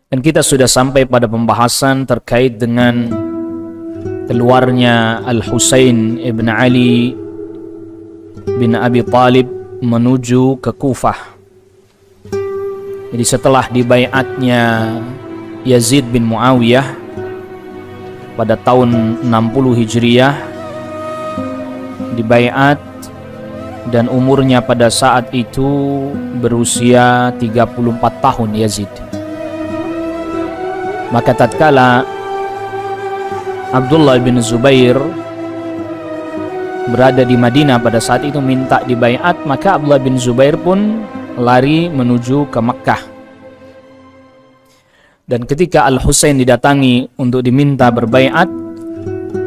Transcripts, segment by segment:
Dan kita sudah sampai pada pembahasan terkait dengan keluarnya Al-Husain ibn Ali bin Abi Talib menuju ke Kufah. Jadi setelah dibaiatnya Yazid bin Muawiyah pada tahun 60 Hijriah, dibaiat dan umurnya pada saat itu berusia 34 tahun Yazid. Maka tatkala Abdullah bin Zubair berada di Madinah pada saat itu minta dibaiat, maka Abdullah bin Zubair pun lari menuju ke Mekkah. Dan ketika Al-Husain didatangi untuk diminta berbaiat,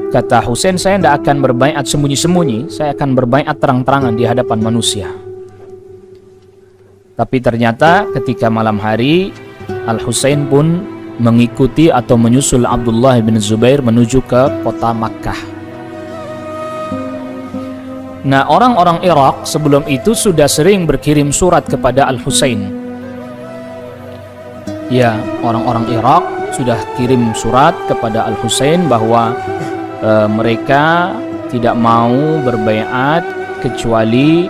kata Husain, saya tidak akan berbaiat sembunyi-sembunyi, saya akan berbaiat terang-terangan di hadapan manusia. Tapi ternyata ketika malam hari, Al-Husain pun mengikuti atau menyusul Abdullah bin Zubair menuju ke kota Makkah. Nah, orang-orang Irak sebelum itu sudah sering berkirim surat kepada Al-Husain. Ya, orang-orang Irak sudah kirim surat kepada Al-Husain bahwa mereka tidak mau berbaiat kecuali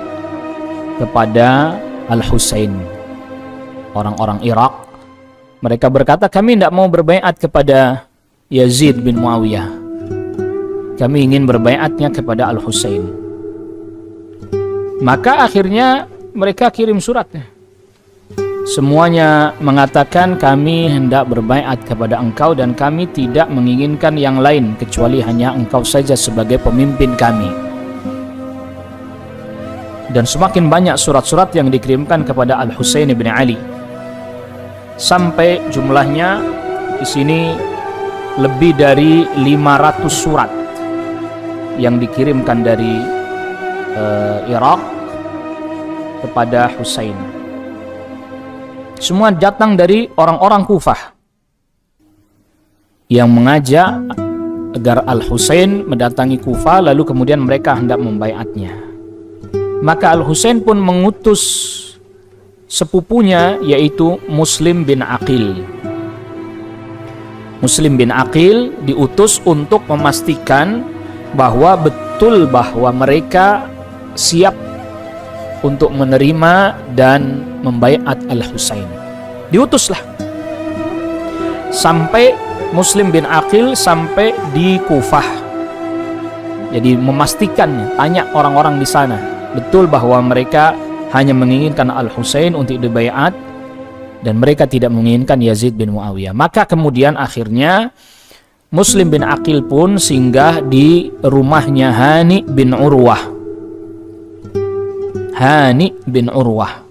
kepada Al-Husain. Orang-orang Irak, mereka berkata, kami tidak mau berbaiat kepada Yazid bin Muawiyah, kami ingin berbaiatnya kepada Al-Husain. Maka akhirnya mereka kirim suratnya. Semuanya mengatakan, kami hendak berbaiat kepada engkau dan kami tidak menginginkan yang lain kecuali hanya engkau saja sebagai pemimpin kami. Dan semakin banyak surat-surat yang dikirimkan kepada Al-Husain bin Ali, sampai jumlahnya di sini lebih dari 500 surat yang dikirimkan dari Irak kepada Husain. Semua datang dari orang-orang Kufah yang mengajak agar Al-Husain mendatangi Kufah, lalu kemudian mereka hendak membaiatnya. Maka Al-Husain pun mengutus sepupunya, yaitu Muslim bin Aqil. Muslim bin Aqil diutus untuk memastikan bahwa betul bahwa mereka siap untuk menerima dan membaiat Al-Husain. Diutuslah sampai Muslim bin Aqil sampai di Kufah. Jadi memastikan, tanya orang-orang di sana, betul bahwa mereka hanya menginginkan Al-Husain untuk dibaiat dan mereka tidak menginginkan Yazid bin Muawiyah. Maka kemudian akhirnya Muslim bin Aqil pun singgah di rumahnya Hani bin Urwah. Hani bin Urwah.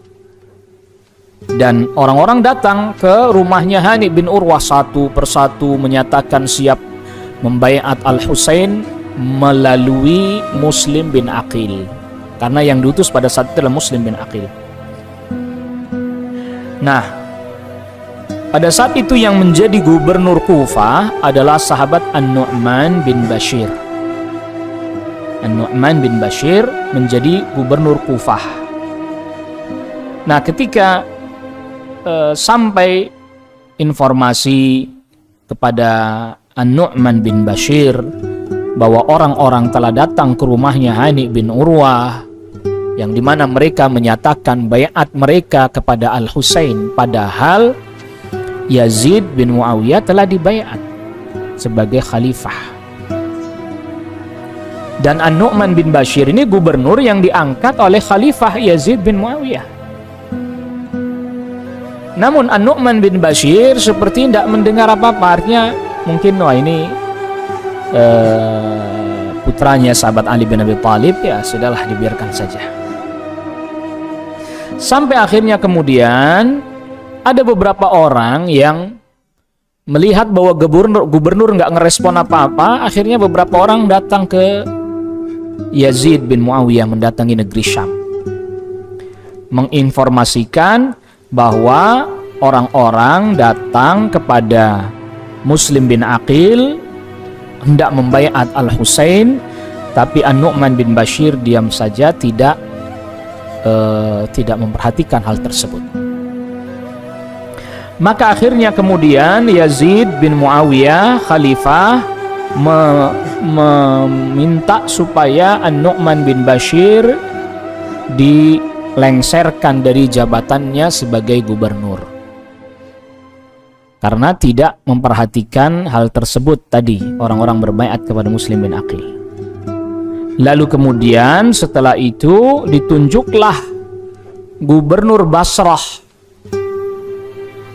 Dan orang-orang datang ke rumahnya Hani bin Urwah satu persatu menyatakan siap membaiat Al-Husain melalui Muslim bin Aqil. Karena yang diutus pada saat itu adalah Muslim bin Aqil. Nah, pada saat itu yang menjadi gubernur Kufah adalah sahabat An-Nu'man bin Bashir. An-Nu'man bin Bashir menjadi gubernur Kufah. Nah, ketika sampai informasi kepada An-Nu'man bin Bashir bahwa orang-orang telah datang ke rumahnya Hani bin Urwah, yang dimana mereka menyatakan baiat mereka kepada Al-Husain, padahal Yazid bin Muawiyah telah dibaiat sebagai khalifah. Dan An-Nu'man bin Bashir ini gubernur yang diangkat oleh khalifah Yazid bin Muawiyah. Namun An-Nu'man bin Bashir seperti tidak mendengar apa-apa. Artinya mungkin ini putranya sahabat Ali bin Abi Talib, ya sudahlah, dibiarkan saja. Sampai akhirnya kemudian ada beberapa orang yang melihat bahwa gubernur nggak ngerespon apa-apa. Akhirnya beberapa orang datang ke Yazid bin Muawiyah, mendatangi negeri Syam, menginformasikan bahwa orang-orang datang kepada Muslim bin Aqil hendak membaiat Al-Husain, tapi An-Nu'man bin Bashir diam saja, tidak memperhatikan hal tersebut. Maka akhirnya kemudian Yazid bin Muawiyah khalifah meminta supaya An-Nu'man bin Bashir dilengserkan dari jabatannya sebagai gubernur, karena tidak memperhatikan hal tersebut tadi, orang-orang berbaiat kepada Muslim bin Aqil. Lalu kemudian setelah itu ditunjuklah gubernur Basrah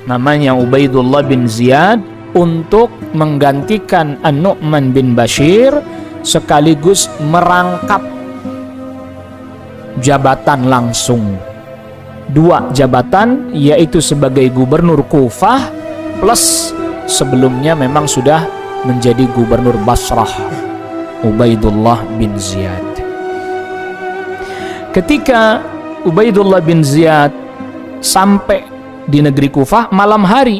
namanya Ubaidullah bin Ziyad untuk menggantikan An-Nu'man bin Bashir, sekaligus merangkap jabatan langsung 2 jabatan, yaitu sebagai gubernur Kufah plus sebelumnya memang sudah menjadi gubernur Basrah Ubaidullah bin Ziyad. Ketika Ubaidullah bin Ziyad sampai di negeri Kufah malam hari,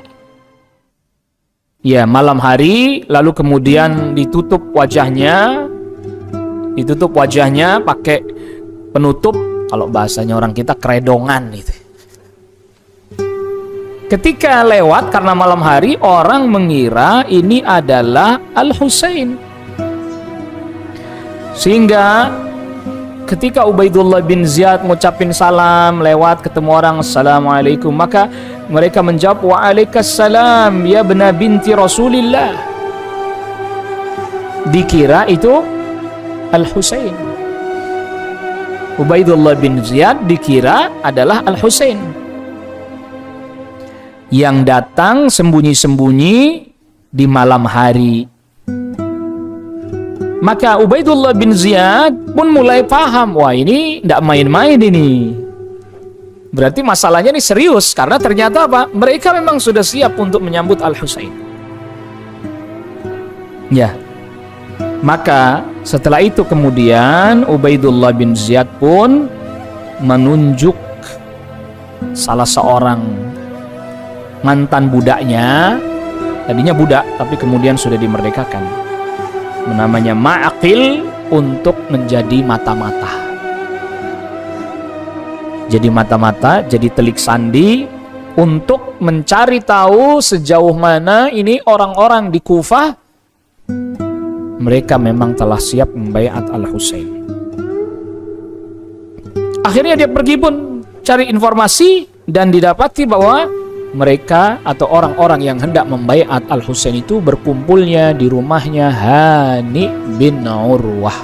malam hari, lalu kemudian ditutup wajahnya pakai penutup, kalau bahasanya orang kita keredongan itu. Ketika lewat, karena malam hari, orang mengira ini adalah Al-Husain, sehingga ketika Ubaidullah bin Ziyad ngucapin salam, lewat ketemu orang, Assalamualaikum, maka mereka menjawab, Waalaikumsalam ya bena binti Rasulillah. Dikira itu Al-Husain. Ubaidullah bin Ziyad dikira adalah Al-Husain yang datang sembunyi-sembunyi di malam hari. Maka Ubaidullah bin Ziyad pun mulai paham, wah ini tidak main-main ini. Berarti masalahnya ini serius, karena ternyata apa? Mereka memang sudah siap untuk menyambut Al-Husain. Ya. Maka setelah itu kemudian Ubaidullah bin Ziyad pun menunjuk salah seorang mantan budaknya. Tadinya budak tapi kemudian sudah dimerdekakan, namanya Ma'aqil, untuk menjadi mata-mata. Jadi mata-mata, jadi telik sandi untuk mencari tahu sejauh mana ini orang-orang di Kufah mereka memang telah siap membaiat Al-Husain. Akhirnya dia pergi pun cari informasi dan didapati bahwa mereka atau orang-orang yang hendak membaiat Al-Husain itu berkumpulnya di rumahnya Hani bin Urwah.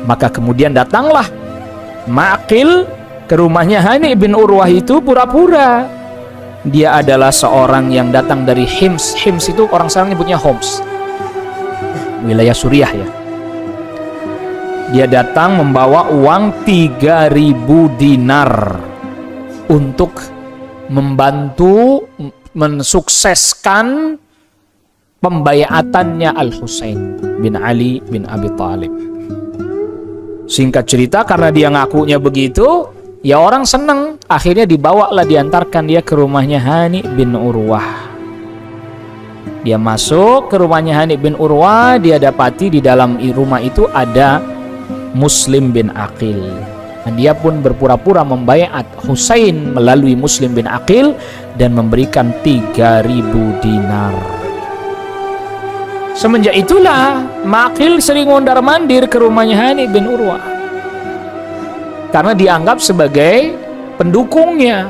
Maka kemudian datanglah Ma'aqil ke rumahnya Hani bin Urwah itu pura-pura dia adalah seorang yang datang dari Hims. Hims itu orang sekarang nyebutnya Homs, wilayah Suriah ya. Dia datang membawa uang 3.000 dinar untuk membantu mensukseskan pembaiatannya Al-Husain bin Ali bin Abi Thalib. Singkat cerita, karena dia ngakunya begitu, ya orang seneng. Akhirnya dibawalah, diantarkan dia ke rumahnya Hani bin Urwah. Dia masuk ke rumahnya Hani bin Urwah, dia dapati di dalam rumah itu ada Muslim bin Aqil. Dan dia pun berpura-pura membaiat Husain melalui Muslim bin Aqil dan memberikan 3.000 dinar. Semenjak itulah Ma'aqil sering mondar-mandir ke rumahnya Hani bin Urwah karena dianggap sebagai pendukungnya.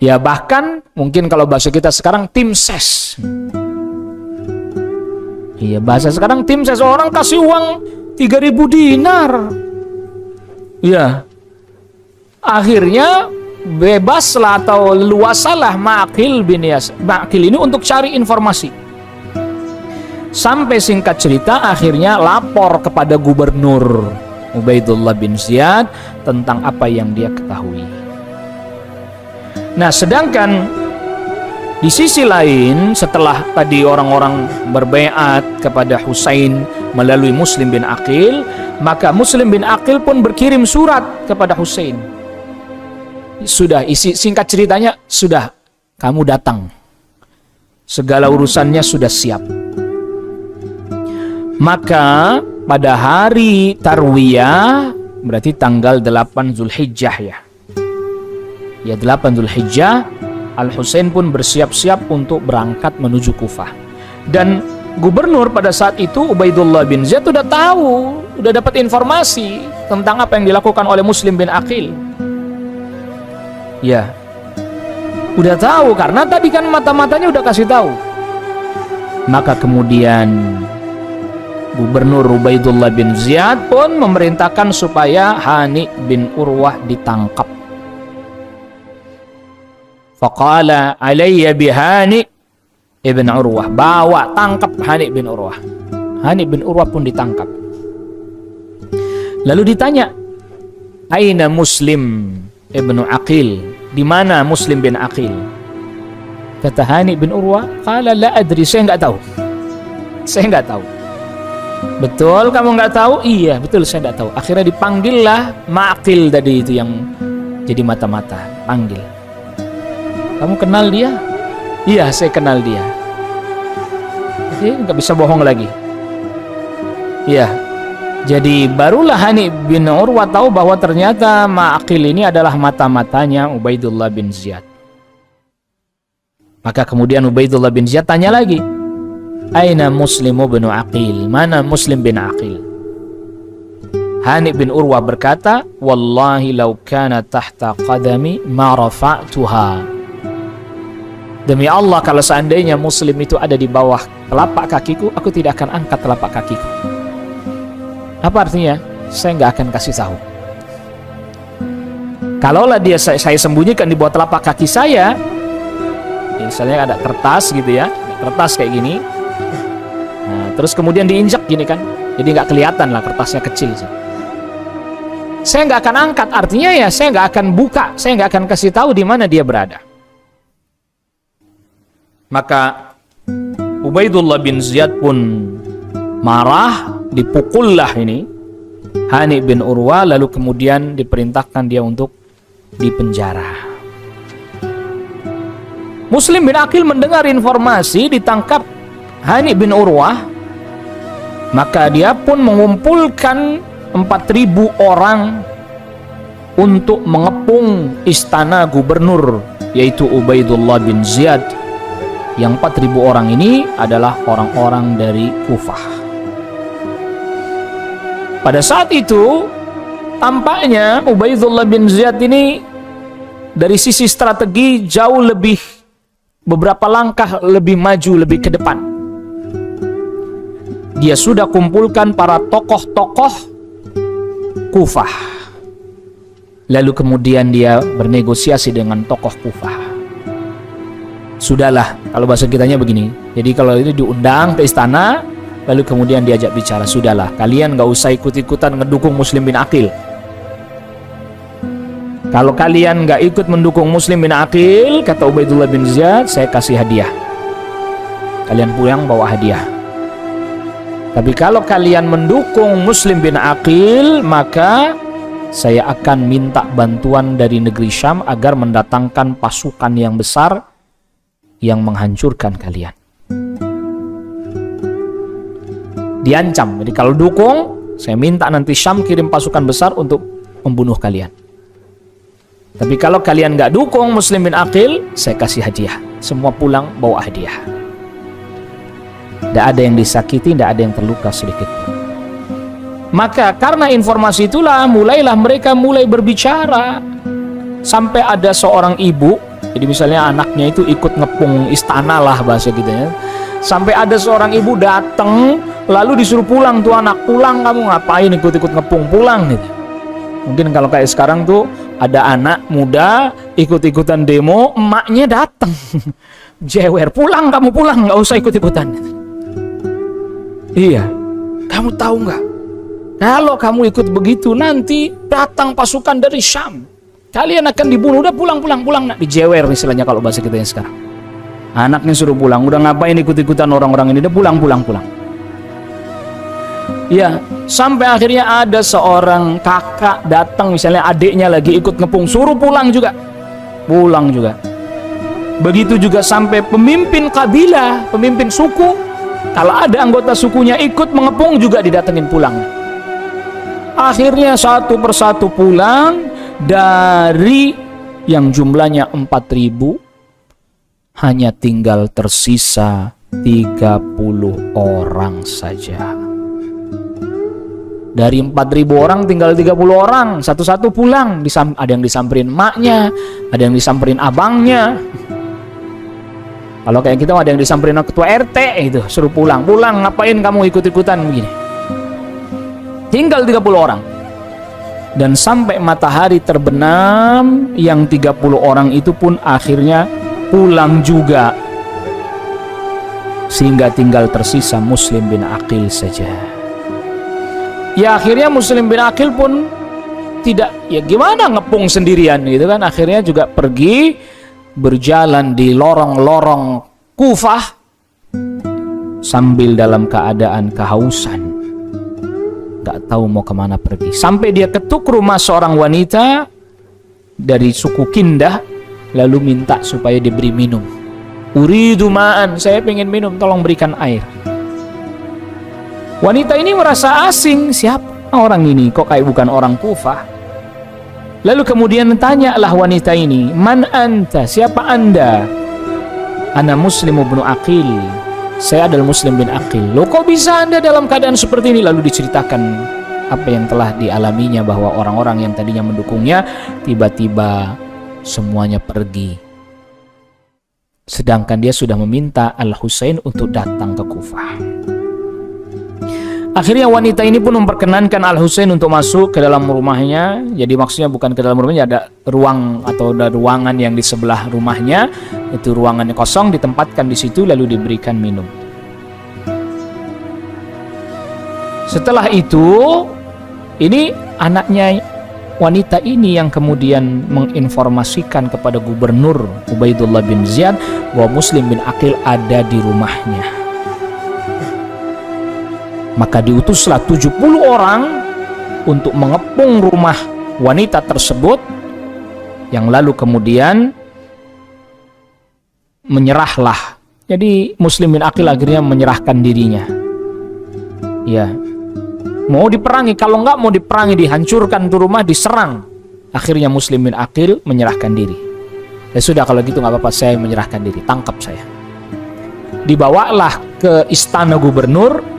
Ya bahkan mungkin kalau bahasa kita sekarang tim ses. Iya, bahasa sekarang tim ses, orang kasih uang 3.000 dinar. Ya. Akhirnya bebaslah atau luasalah Ma'aqil ini untuk cari informasi. Sampai singkat cerita akhirnya lapor kepada gubernur Ubaidullah bin Ziyad tentang apa yang dia ketahui. Nah, sedangkan di sisi lain, setelah tadi orang-orang berbaiat kepada Husain melalui Muslim bin Aqil, maka Muslim bin Aqil pun berkirim surat kepada Husain. Sudah, isi singkat ceritanya, sudah, kamu datang. Segala urusannya sudah siap. Maka pada hari Tarwiyah, berarti tanggal 8 Zulhijjah ya. ya 8 Dzulhijjah, Al-Husain pun bersiap-siap untuk berangkat menuju Kufah. Dan gubernur pada saat itu Ubaidullah bin Ziyad udah tahu, udah dapat informasi tentang apa yang dilakukan oleh Muslim bin Aqil. Ya, udah tahu karena tadi kan mata-matanya udah kasih tahu. Maka kemudian Gubernur Ubaidullah bin Ziyad pun memerintahkan supaya Hani bin Urwah ditangkap. Faqala alayya bihani ibn Urwah, bawa tangkap Hani bin Urwah. Hani bin Urwah pun ditangkap. Lalu ditanya, aina Muslim ibn Aqil, di mana Muslim bin Aqil? Kata Hani bin Urwah, qala la adri, saya nggak tahu. Saya nggak tahu. Betul kamu nggak tahu? Iya betul saya nggak tahu. Akhirnya dipanggillah Ma'qil tadi itu yang jadi mata-mata, panggil. Kamu kenal dia? Iya saya kenal dia. Jadi nggak bisa bohong lagi. Iya. Jadi barulah Hani bin Urwah tahu bahwa ternyata Ma'qil ini adalah mata-matanya Ubaidullah bin Ziyad. Maka kemudian Ubaidullah bin Ziyad tanya lagi, aina Muslim bin Aqil, mana Muslim bin Aqil? Hani bin Urwah berkata, wallahi law kana tahta qadami ma rafa'tuha. Demi Allah, kalau seandainya Muslim itu ada di bawah telapak kakiku, aku tidak akan angkat telapak kakiku. Apa artinya? Saya nggak akan kasih tahu. Kalaulah dia saya sembunyikan di bawah telapak kaki saya, misalnya ada kertas gitu ya, kertas kayak gini. Nah, terus kemudian diinjak gini kan, jadi nggak kelihatan lah, kertasnya kecil. Saya nggak akan angkat, artinya ya saya nggak akan buka, saya nggak akan kasih tahu di mana dia berada. Maka Ubaidullah bin Ziyad pun marah, dipukullah ini Hani bin Urwah, lalu kemudian diperintahkan dia untuk dipenjara. Muslim bin Aqil mendengar informasi ditangkap Hani bin Urwah, maka dia pun mengumpulkan 4.000 orang untuk mengepung istana gubernur, yaitu Ubaidullah bin Ziyad. Yang 4.000 orang ini adalah orang-orang dari Kufah. Pada saat itu tampaknya Ubaidullah bin Ziyad ini dari sisi strategi jauh lebih, beberapa langkah lebih maju, lebih ke depan. Dia sudah kumpulkan para tokoh-tokoh Kufah. Lalu kemudian dia bernegosiasi dengan tokoh Kufah. Sudahlah, kalau bahasa kitanya begini. Jadi kalau itu diundang ke istana, lalu kemudian diajak bicara, sudahlah, kalian nggak usah ikut-ikutan ngedukung Muslim bin Aqil. Kalau kalian nggak ikut mendukung Muslim bin Aqil, kata Ubaidullah bin Ziyad, saya kasih hadiah. Kalian pulang bawa hadiah. Tapi kalau kalian mendukung Muslim bin Aqil, maka saya akan minta bantuan dari negeri Syam agar mendatangkan pasukan yang besar yang menghancurkan kalian. Diancam. Jadi kalau dukung, saya minta nanti Syam kirim pasukan besar untuk membunuh kalian. Tapi kalau kalian nggak dukung Muslim bin Aqil, saya kasih hadiah. Semua pulang bawa hadiah. Tidak ada yang disakiti, tidak ada yang terluka sedikit. Maka karena informasi itulah mulailah mereka mulai berbicara. Sampai ada seorang ibu, jadi misalnya anaknya itu ikut ngepung istana lah bahasa gitu ya. Sampai ada seorang ibu datang lalu disuruh pulang, tuh anak, pulang, kamu ngapain ikut-ikut ngepung, pulang gitu. Mungkin kalau kayak sekarang tuh ada anak muda ikut-ikutan demo, emaknya datang jewer, pulang kamu, pulang, nggak usah ikut-ikutan. Iya, kamu tahu nggak, kalau kamu ikut begitu nanti datang pasukan dari Syam, kalian akan dibunuh. Udah pulang, nak, dijewer istilahnya kalau bahasa kita yang sekarang. Anaknya suruh pulang, udah ngapain ikut-ikutan orang-orang ini, udah pulang. Ya, sampai akhirnya ada seorang kakak datang, misalnya adiknya lagi ikut ngepung, suruh pulang juga. Begitu juga sampai pemimpin kabilah, pemimpin suku, kalau ada anggota sukunya ikut mengepung juga didatengin pulang. Akhirnya satu persatu pulang dari yang jumlahnya 4.000, hanya tinggal tersisa 30 orang saja. Dari 4.000 orang tinggal 30 orang, satu-satu pulang. Ada yang disamperin emaknya, ada yang disamperin abangnya. Kalau kayak kita ada yang disamperin ketua RT itu, suruh pulang. Pulang, ngapain kamu ikut-ikutan begini? Tinggal 30 orang. Dan sampai matahari terbenam, yang 30 orang itu pun akhirnya pulang juga. Sehingga tinggal tersisa Muslim bin Aqil saja. Ya akhirnya Muslim bin Aqil pun tidak, ya gimana ngepung sendirian gitu kan. Akhirnya juga pergi berjalan di lorong-lorong Kufah sambil dalam keadaan kehausan, gak tahu mau kemana pergi. Sampai dia ketuk rumah seorang wanita dari suku Kindah, lalu minta supaya diberi minum. Uridu ma'an, saya pengen minum, tolong berikan air. Wanita ini merasa asing, siapa orang ini, kok kayak bukan orang Kufah. Lalu kemudian tanyalah wanita ini, man anta, siapa anda? Ana Muslim bin Aqil, saya adalah Muslim bin Aqil. Loh kok bisa anda dalam keadaan seperti ini? Lalu diceritakan apa yang telah dialaminya, bahwa orang-orang yang tadinya mendukungnya tiba-tiba semuanya pergi, sedangkan dia sudah meminta Al-Husain untuk datang ke Kufah. Akhirnya wanita ini pun memperkenankan Al-Husain untuk masuk ke dalam rumahnya. Jadi maksudnya bukan ke dalam rumahnya, ada ruang atau ada ruangan yang di sebelah rumahnya, itu ruangannya kosong, ditempatkan di situ lalu diberikan minum. Setelah itu, ini anaknya wanita ini yang kemudian menginformasikan kepada Gubernur Ubaidullah bin Ziyad bahwa Muslim bin Aqil ada di rumahnya. Maka diutuslah 70 orang untuk mengepung rumah wanita tersebut, yang lalu kemudian menyerahlah. Jadi Muslim bin Aqil akhirnya menyerahkan dirinya. Ya, mau diperangi, kalau enggak mau diperangi, dihancurkan tuh rumah, diserang. Akhirnya Muslim bin Aqil menyerahkan diri. Ya sudah, kalau gitu nggak apa-apa, saya menyerahkan diri, tangkap saya. Dibawalah ke istana gubernur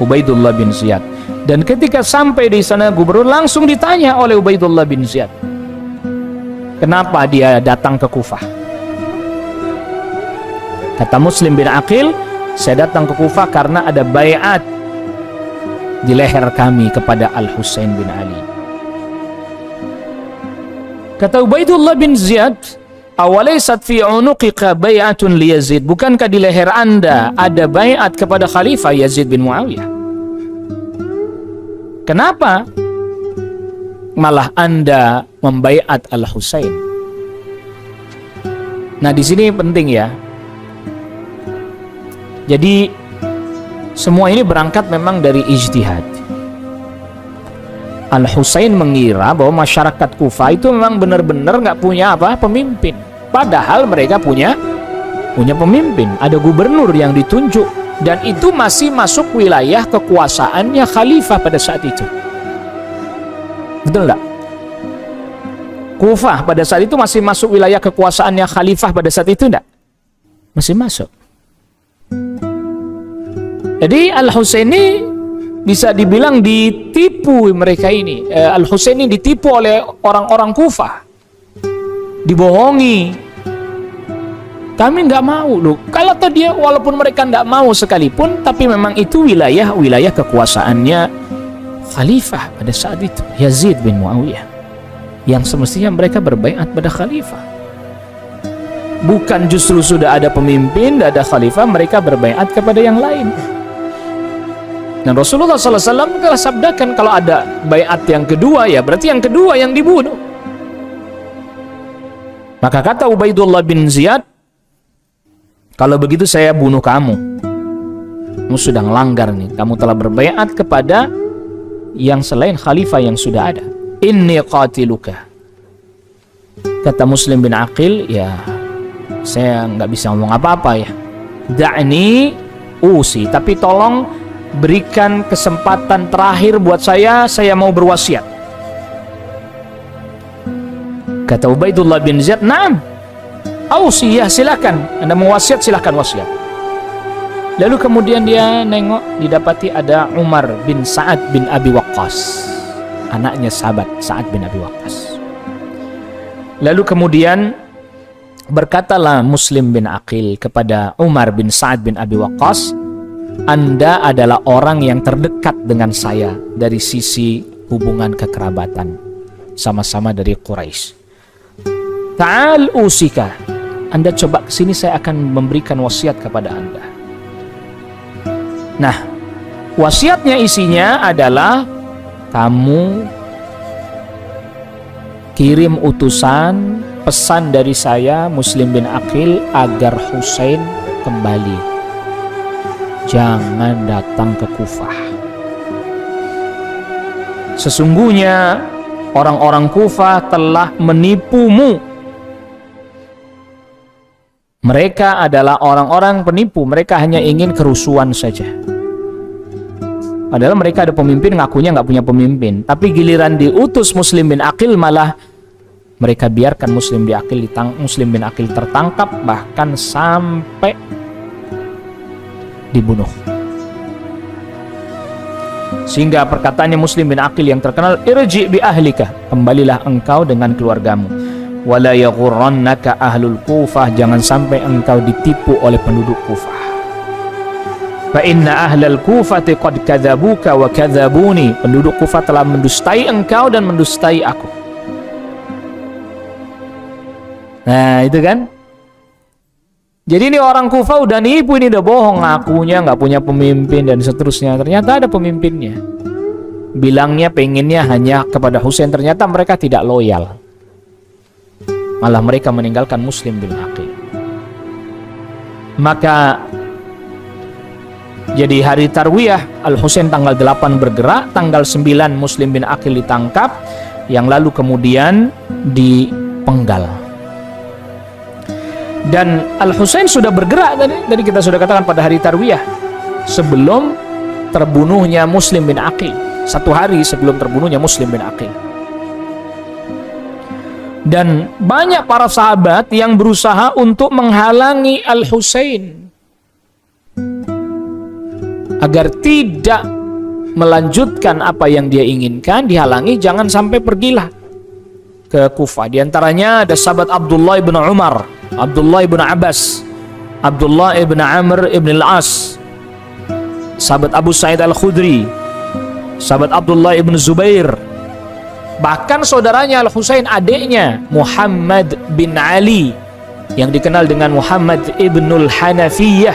Ubaidullah bin Ziyad. Dan ketika sampai di sana, gubernur langsung ditanya oleh Ubaidullah bin Ziyad, kenapa dia datang ke Kufah? Kata Muslim bin Aqil, saya datang ke Kufah karena ada baiat di leher kami kepada Al-Husain bin Ali. Kata Ubaidullah bin Ziyad, awalaysat fi unuqika bai'atun li Yazid, bukankah di leher anda ada baiat kepada Khalifah Yazid bin Muawiyah? Kenapa malah anda membaiat Al-Husain? Nah, di sini penting ya. Jadi semua ini berangkat memang dari ijtihad. Al-Husain mengira bahwa masyarakat Kufah itu memang benar-benar nggak punya pemimpin. Padahal mereka punya pemimpin. Ada gubernur yang ditunjuk, dan itu masih masuk wilayah kekuasaannya khalifah pada saat itu. Betul enggak? Kufah pada saat itu masih masuk wilayah kekuasaannya khalifah pada saat itu enggak? Masih masuk. Jadi Al-Husain ini bisa dibilang ditipu mereka ini. Al-Husain ini ditipu oleh orang-orang Kufah. Dibohongi. Kami nggak mau loh. Kalau dia, walaupun mereka nggak mau sekalipun, tapi memang itu wilayah kekuasaannya khalifah pada saat itu, Yazid bin Muawiyah, yang semestinya mereka berbaiat pada khalifah. Bukan justru sudah ada pemimpin, tidak ada khalifah, mereka berbaiat kepada yang lain. Dan Rasulullah SAW telah sabdakan, kalau ada baiat yang kedua, ya berarti yang kedua yang dibunuh. Maka kata Ubaidullah bin Ziyad, kalau begitu saya bunuh kamu. Kamu sudah melanggar nih. Kamu telah berbaiat kepada yang selain khalifah yang sudah ada. Inni qatiluka. Kata Muslim bin Aqil, ya saya nggak bisa ngomong apa-apa ya. Da'ni usi, tapi tolong berikan kesempatan terakhir buat saya mau berwasiat. Kata Ubaidullah bin Ziyad, "Na'am. Ausiyah, silakan. Anda mau wasiat, silakan wasiat." Lalu kemudian dia nengok, didapati ada Umar bin Sa'ad bin Abi Waqqas, anaknya sahabat Sa'ad bin Abi Waqqas. Lalu kemudian berkatalah Muslim bin Aqil kepada Umar bin Sa'ad bin Abi Waqqas, "Anda adalah orang yang terdekat dengan saya dari sisi hubungan kekerabatan, sama-sama dari Quraisy. Ta'al usika, Anda coba kesini, saya akan memberikan wasiat kepada Anda." Nah, wasiatnya isinya adalah kamu kirim utusan, pesan dari saya Muslim bin Aqil agar Husain kembali. Jangan datang ke Kufah. Sesungguhnya orang-orang Kufah telah menipumu. Mereka adalah orang-orang penipu. Mereka hanya ingin kerusuhan saja. Padahal mereka ada pemimpin, ngakunya nggak punya pemimpin. Tapi giliran diutus Muslim bin Aqil, malah mereka biarkan Muslim bin Aqil tertangkap, bahkan sampai dibunuh. Sehingga perkataannya Muslim bin Aqil yang terkenal, "Irji bi ahlika," kembalilah engkau dengan keluargamu. "Wala yaghurrannaka ahlul Kufah," jangan sampai engkau ditipu oleh penduduk Kufah. "Fa inna ahlal Kufati qad kadzabuka wa kadzabuni," penduduk Kufah telah mendustai engkau dan mendustai aku. Nah, itu kan. Jadi ini orang Kufah udah nipu, ini udah bohong, ngakunya nggak punya pemimpin dan seterusnya. Ternyata ada pemimpinnya. Bilangnya pengennya hanya kepada Husain, ternyata mereka tidak loyal. Malah mereka meninggalkan Muslim bin Aqil. Maka jadi hari Tarwiyah, Al-Husain tanggal 8 bergerak, tanggal 9 Muslim bin Aqil ditangkap, yang lalu kemudian dipenggal. Dan Al-Husain sudah bergerak tadi kita sudah katakan pada hari Tarwiyah, sebelum terbunuhnya Muslim bin Aqil, 1 hari sebelum terbunuhnya Muslim bin Aqil. Dan banyak para sahabat yang berusaha untuk menghalangi Al-Husain agar tidak melanjutkan apa yang dia inginkan, dihalangi, jangan sampai pergilah ke Kufah. Di antaranya ada sahabat Abdullah bin Umar, Abdullah bin Abbas, Abdullah bin Amr bin Al-As, sahabat Abu Sa'id Al-Khudri, sahabat Abdullah bin Zubair, bahkan saudaranya Al-Husain, adiknya Muhammad bin Ali yang dikenal dengan Muhammad ibnul Hanafiyah,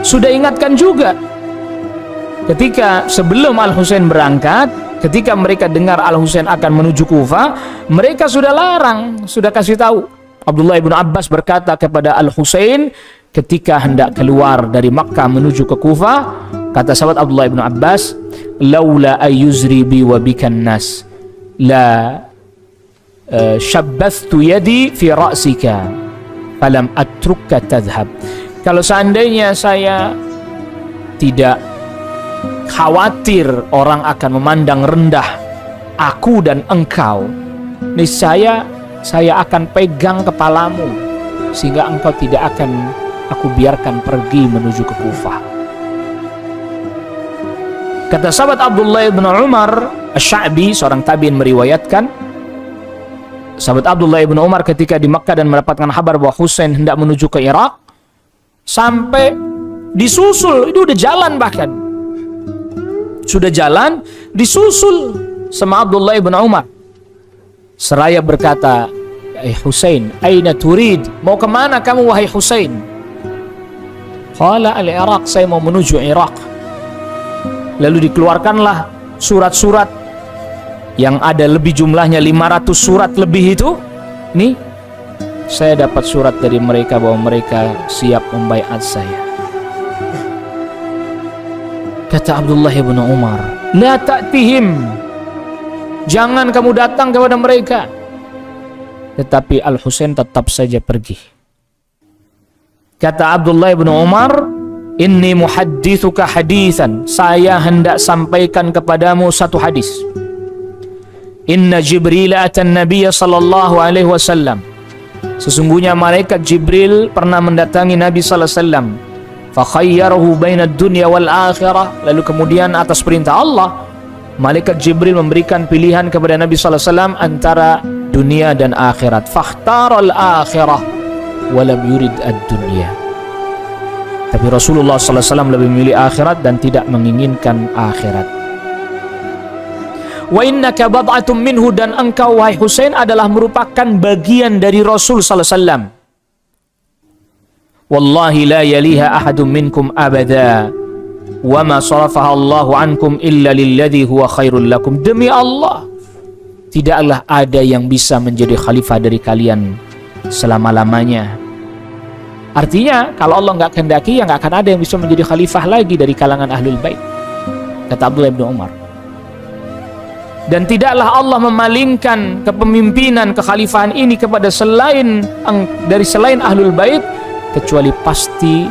sudah ingatkan juga ketika sebelum Al-Husain berangkat. Ketika mereka dengar Al-Husain akan menuju Kufah, mereka sudah larang, sudah kasih tahu. Abdullah bin Abbas berkata kepada Al-Husain ketika hendak keluar dari Makkah menuju ke Kufah, kata sahabat Abdullah bin Abbas, "Laula ayyuzri bi wa bikan nas la shabbathtu yadi fi ra'sika falam atrukka tadhhab." Kalau seandainya saya tidak khawatir orang akan memandang rendah aku dan engkau, niscaya saya akan pegang kepalamu sehingga engkau tidak akan aku biarkan pergi menuju ke Kufah. Kata sahabat Abdullah bin Umar, Asy-Sya'bi, seorang tabi'in, meriwayatkan sahabat Abdullah bin Umar ketika di Makkah dan mendapatkan kabar bahwa Husain hendak menuju ke Irak, sampai disusul, itu udah jalan, bahkan sudah jalan, disusul sama Abdullah bin Umar. Seraya berkata, Husain, aina turid? Mau kemana kamu wahai Husain? Qala al-Iraq, saya mau menuju Irak. Lalu dikeluarkanlah surat-surat yang ada lebih jumlahnya 500 surat lebih itu. Nih, saya dapat surat dari mereka bahwa mereka siap membaiat saya. Kata Abdullah bin Umar, la ta'tihim, jangan kamu datang kepada mereka. Tetapi Al-Husain tetap saja pergi. Kata Abdullah bin Umar, inni muhaddithuka hadithan, saya hendak sampaikan kepadamu satu hadis. Inna Jibril atan Nabiya sallallahu alaihi wasallam. Sesungguhnya malaikat Jibril pernah mendatangi Nabi sallallahu alaihi wasallam. Fa khayyarahu baina dunya wal akhirah. Lalu kemudian atas perintah Allah, malaikat Jibril memberikan pilihan kepada Nabi sallallahu alaihi wasallam antara dunia dan akhirat. Fakhtaral akhirah wa lam yurid ad-dunya. Tapi Rasulullah sallallahu alaihi wasallam lebih memilih akhirat dan tidak menginginkan akhirat. Wa innaka bad'atun minhu, dan engkau wahai Husain adalah merupakan bagian dari Rasul sallallahu alaihi wasallam. Wallahi la yaliha ahadun minkum abada wa ma sarafaha Allahu ankum illa lilladhi huwa khairul lakum. Demi Allah, tidaklah ada yang bisa menjadi khalifah dari kalian selama-lamanya. Artinya kalau Allah nggak kehendaki, ya nggak akan ada yang bisa menjadi khalifah lagi dari kalangan ahlul bait, kata Abdullah bin Umar. Dan tidaklah Allah memalingkan kepemimpinan, kekhalifahan ini kepada selain ahlul bait, kecuali pasti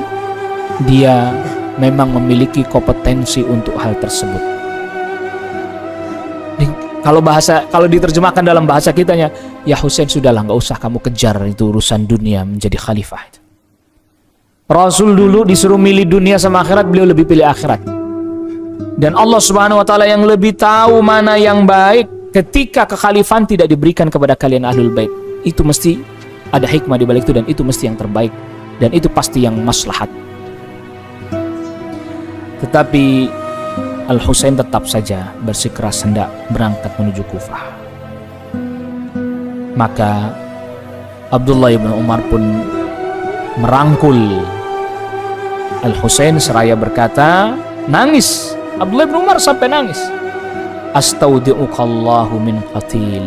dia memang memiliki kompetensi untuk hal tersebut. Kalau diterjemahkan dalam bahasa kitanya, ya Husain, sudahlah, nggak usah kamu kejar itu urusan dunia menjadi khalifah. Rasul dulu disuruh milih dunia sama akhirat, beliau lebih pilih akhirat. Dan Allah Subhanahu wa taala yang lebih tahu mana yang baik. Ketika kekhalifahan tidak diberikan kepada kalian ahlul bait, itu mesti ada hikmah di balik itu, dan itu mesti yang terbaik, dan itu pasti yang maslahat. Tetapi Al-Husain tetap saja bersikeras hendak berangkat menuju Kufah. Maka Abdullah bin Umar pun merangkul Al-Husain seraya berkata, nangis. Abdullah bin Umar sampai nangis. Astaudi'ukallahu min qatil.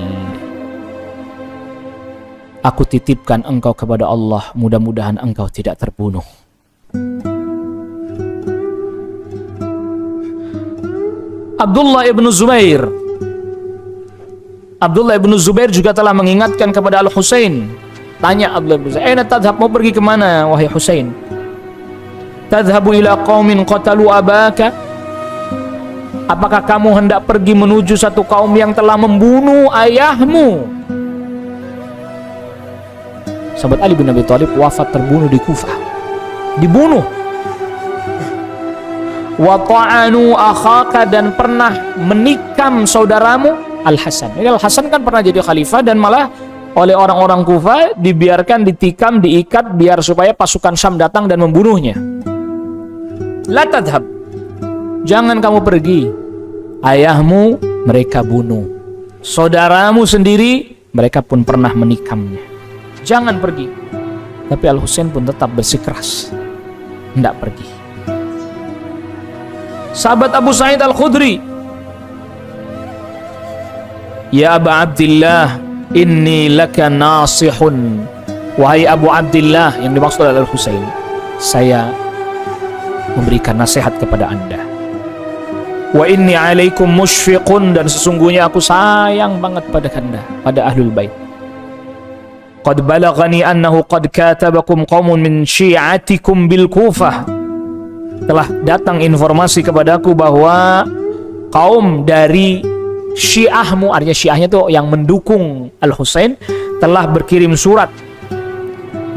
Aku titipkan engkau kepada Allah, mudah-mudahan engkau tidak terbunuh. Abdullah ibn Zubair juga telah mengingatkan kepada Al-Husain. Tanya Abdullah ibn Zubair, "Aina tadhhab, mau pergi kemana wahai Husain?" "Tadhhabu ila qaumin qatalu abaka." Apakah kamu hendak pergi menuju satu kaum yang telah membunuh ayahmu? Sahabat Ali bin Abi Thalib wafat terbunuh di Kufah. Dibunuh. Wa ta'anu akhaka, dan pernah menikam saudaramu Al-Hasan. Ini Al-Hasan kan pernah jadi khalifah, dan malah oleh orang-orang Kufah dibiarkan ditikam, diikat biar supaya pasukan Syam datang dan membunuhnya. La tadhhab, jangan kamu pergi. Ayahmu mereka bunuh, saudaramu sendiri mereka pun pernah menikamnya. Jangan pergi. Tapi Al-Husain pun tetap bersikeras hendak pergi. Sahabat Abu Sa'id Al-Khudri, "Ya Aba Abdillah, inni laka nasihun." Wahai Abu Abdillah, yang dimaksud adalah Al-Husain, saya memberikan nasihat kepada Anda. Wa inni alaikum musyfiqun, dan sesungguhnya aku sayang banget pada Anda, pada ahlul bait. Qad balaghani annahu qad katabakum qaumun min syi'atikum bil Kufah. Telah datang informasi kepadaku bahwa kaum dari Syiahmu, artinya Syiahnya itu yang mendukung Al-Husain, telah berkirim surat.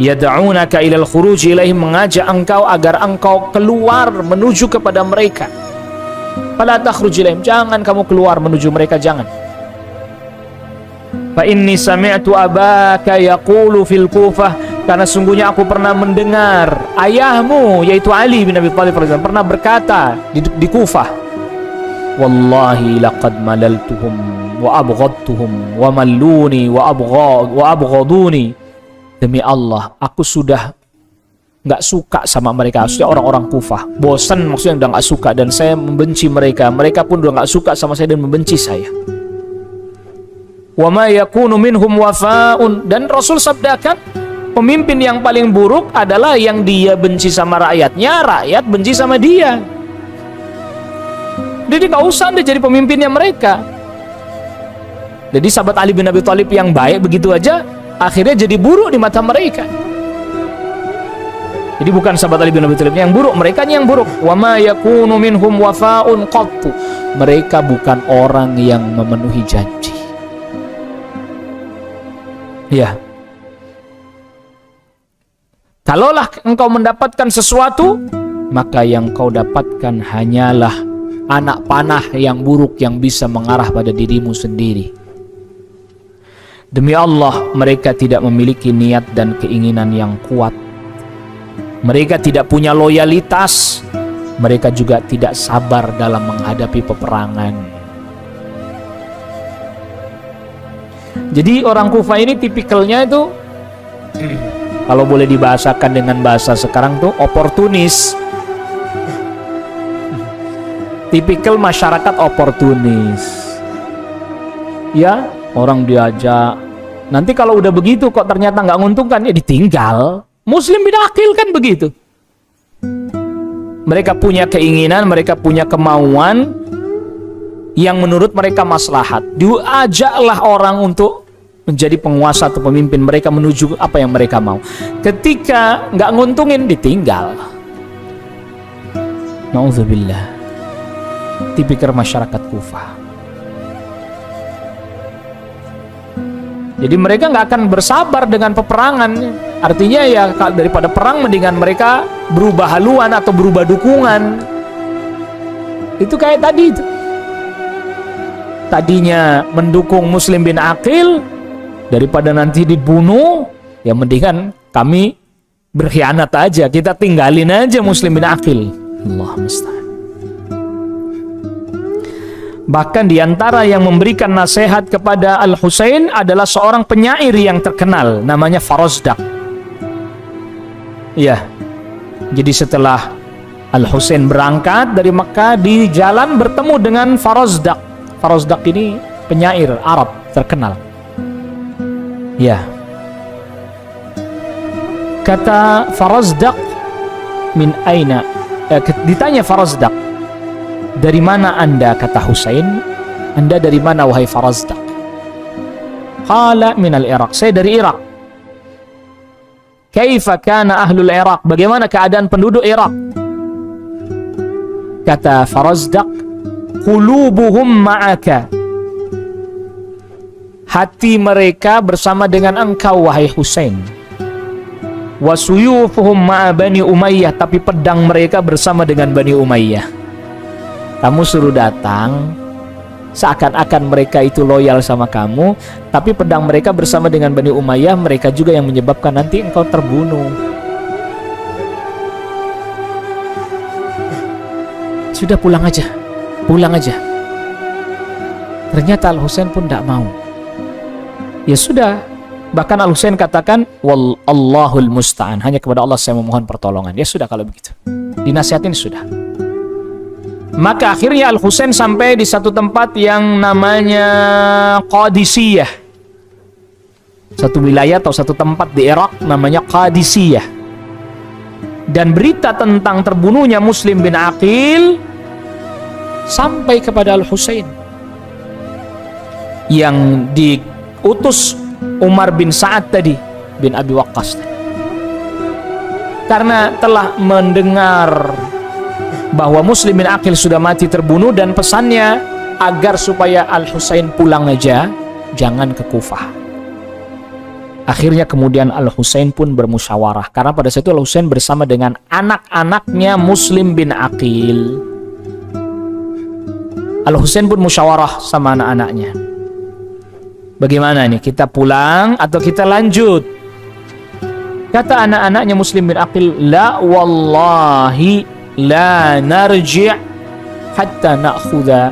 Yad'unaka ilal khuruj ilaihim, mengajak engkau agar engkau keluar menuju kepada mereka. Fala takhruj ilaihim, jangan kamu keluar menuju mereka, jangan. Fa inni sami'tu abaka yaqulu fil Kufah, karena sungguhnya aku pernah mendengar ayahmu yaitu Ali bin Abi Thalib pernah berkata di Kufah, wallahi laqad malaltuhum wa abghadtuhum wa malluni wa abghaduni. Demi Allah, aku sudah nggak suka sama mereka. Maksudnya orang-orang Kufah bosan, maksudnya udah nggak suka, dan saya membenci mereka. Mereka pun udah nggak suka sama saya dan membenci saya. Wa ma yakunu minhum wafa'un, dan Rasul sabdakan, pemimpin yang paling buruk adalah yang dia benci sama rakyatnya, rakyat benci sama dia. Jadi nggak usah Anda jadi pemimpinnya mereka. Jadi sahabat Ali bin Abi Thalib yang baik begitu aja akhirnya jadi buruk di mata mereka. Jadi bukan sahabat Ali bin Abi Thalib yang buruk, mereka yang buruk. Wa ma yakunu minhum wafa'un qattu. Mereka bukan orang yang memenuhi janji. Ya. Kalaulah engkau mendapatkan sesuatu, maka yang kau dapatkan hanyalah anak panah yang buruk yang bisa mengarah pada dirimu sendiri. Demi Allah, mereka tidak memiliki niat dan keinginan yang kuat. Mereka tidak punya loyalitas. Mereka juga tidak sabar dalam menghadapi peperangan. Jadi orang Kufah ini tipikalnya itu, kalau boleh dibahasakan dengan bahasa sekarang tuh, oportunis. Tipikal masyarakat oportunis. Ya, orang diajak. Nanti kalau udah begitu kok ternyata nggak nguntungkan, ya ditinggal. Muslim bin Aqil kan begitu. Mereka punya keinginan, mereka punya kemauan yang menurut mereka maslahat. Diajaklah orang untuk menjadi penguasa atau pemimpin, mereka menuju apa yang mereka mau. Ketika nggak nguntungin, ditinggal. Na'udzubillah. Tipikal masyarakat Kufah. Jadi mereka nggak akan bersabar dengan peperangan. Artinya ya daripada perang, mendingan mereka berubah haluan atau berubah dukungan. Itu kayak tadi itu. Tadinya mendukung Muslim bin Aqil, daripada nanti dibunuh, ya mendingan kami berkhianat aja, kita tinggalin aja Muslim bin Aqil. Allah musta'an. Bahkan diantara yang memberikan nasihat kepada Al-Husain adalah seorang penyair yang terkenal, namanya Farozdak. Ya, jadi setelah Al-Husain berangkat dari Mekah, di jalan bertemu dengan Farozdak. Farozdak ini penyair Arab terkenal. Ya. Kata Farozdak, min aina? Ditanya Farozdak, dari mana Anda? Kata Husain, Anda dari mana wahai Farozdak? Qala min al-Iraq, saya dari Irak. Kaifa kana ahlul Iraq, bagaimana keadaan penduduk Irak? Kata Farozdak, qulubuhum ma'aka, hati mereka bersama dengan engkau wahai Husain. Wasuyufuhum ma'a Bani Umayyah, tapi pedang mereka bersama dengan Bani Umayyah. Kamu suruh datang, seakan-akan mereka itu loyal sama kamu, tapi pedang mereka bersama dengan Bani Umayyah, mereka juga yang menyebabkan nanti engkau terbunuh. Sudah pulang aja, pulang aja. Ternyata Al-Husain pun tidak mau. Ya sudah, bahkan Al-Husain katakan, Wallahul musta'an, hanya kepada Allah saya memohon pertolongan. Ya sudah kalau begitu, dinasihatin sudah. Maka akhirnya Al-Husain sampai di satu tempat yang namanya Qadisiyah, satu wilayah atau satu tempat di Irak namanya Qadisiyah. Dan berita tentang terbunuhnya Muslim bin Aqil sampai kepada Al-Husain, yang diutus Umar bin Sa'ad tadi, bin Abi Waqqas, karena telah mendengar bahwa Muslim bin Aqil sudah mati terbunuh, dan pesannya agar supaya Al-Husain pulang aja, jangan ke Kufah. Akhirnya kemudian Al-Husain pun bermusyawarah, karena pada saat itu Al-Husain bersama dengan anak-anaknya Muslim bin Aqil. Al-Husain pun musyawarah sama anak-anaknya, bagaimana nih, kita pulang atau kita lanjut? Kata anak-anaknya Muslim bin Aqil, la wallahi la narji' hatta na'khudha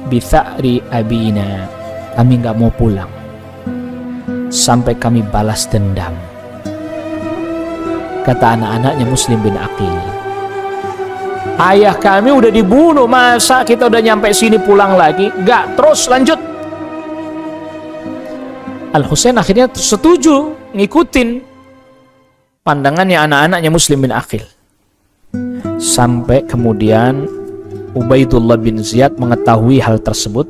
bi tha'ri abina. Kami nggak mau pulang sampai kami balas dendam. Kata anak-anaknya Muslim bin Aqil, ayah kami udah dibunuh, masa kita udah nyampe sini pulang lagi? Nggak, terus lanjut. Al-Husain akhirnya setuju ngikutin pandangannya anak-anaknya Muslim bin Aqil. Sampai kemudian Ubaidullah bin Ziyad mengetahui hal tersebut,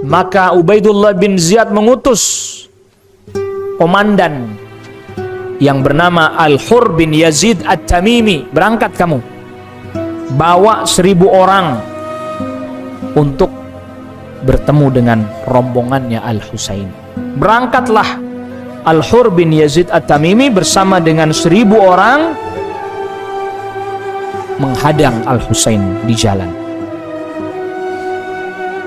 maka Ubaidullah bin Ziyad mengutus komandan yang bernama Al-Hur bin Yazid At-Tamimi, berangkat kamu, bawa 1000 orang untuk bertemu dengan rombongannya Al-Husain. Berangkatlah Al-Hur bin Yazid At-Tamimi bersama dengan 1000 orang menghadang Al-Husain di jalan.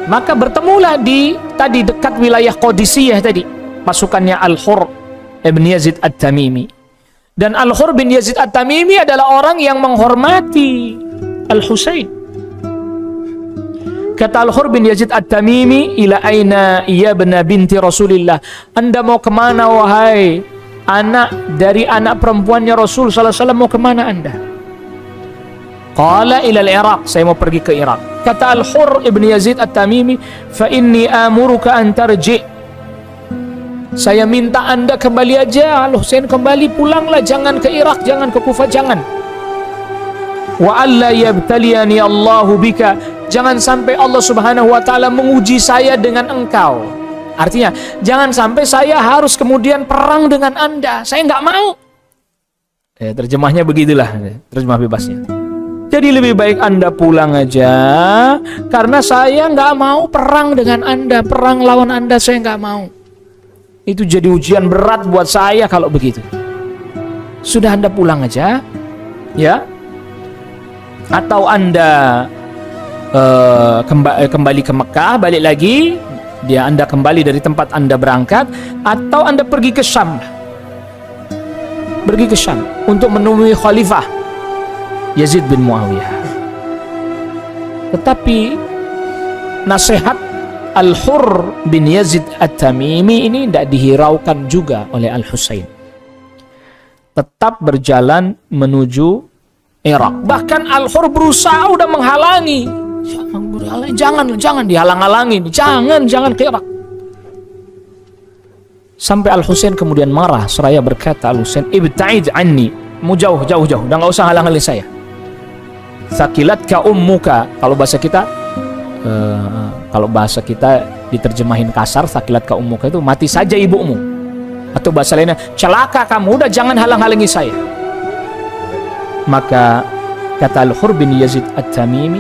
Maka bertemulah di tadi dekat wilayah Qadisiyah tadi pasukannya Al-Hur bin Yazid At-Tamimi. Dan Al-Hur bin Yazid At-Tamimi adalah orang yang menghormati Al-Husain. Kata Al-Hur bin Yazid At-Tamimi, ila aina ya bna binti Rasulillah, Anda mau kemana wahai anak dari anak perempuannya Rasul sallallahu alaihi wasallam, mau kemana Anda? Qala ila al-Iraq, saya mau pergi ke Irak. Kata Al-Hur bin Yazid At-Tamimi, fa inni amuruka an tarji', saya minta Anda kembali aja, Al-Husain kembali, pulanglah, jangan ke Irak, jangan ke Kufah, jangan. Wa alla yabtaliyani Allahu bika, jangan sampai Allah Subhanahu wa taala menguji saya dengan engkau. Artinya, jangan sampai saya harus kemudian perang dengan Anda. Saya nggak mau. Terjemahnya begitulah, terjemah bebasnya. Jadi lebih baik Anda pulang aja, karena saya nggak mau perang dengan Anda, perang lawan Anda saya nggak mau. Itu jadi ujian berat buat saya kalau begitu. Sudah Anda pulang aja, ya. Atau Anda kembali ke Mekah, balik lagi, Anda kembali dari tempat Anda berangkat, atau Anda pergi ke Syam. Pergi ke Syam untuk menemui Khalifah Yazid bin Muawiyah. Tetapi nasihat Al-Hur bin Yazid At-Tamimi ini tidak dihiraukan juga oleh Al-Husain. Tetap berjalan menuju Irak. Bahkan Al-Hur berusaha udah menghalangi. Jangan dihalang-halangi. Jangan ke Irak. Sampai Al-Husain kemudian marah seraya berkata, Al-Husain, ibta'id anni, mau jauh, udah nggak usah halang-halangi saya. Sakilatka ummuka, kalau bahasa kita diterjemahin kasar, sakilatka ummuka itu mati saja ibumu. Atau bahasa lainnya, celaka kamu, udah jangan halang-halangi saya. Maka kata Al-Hur bin Yazid At-Tamimi,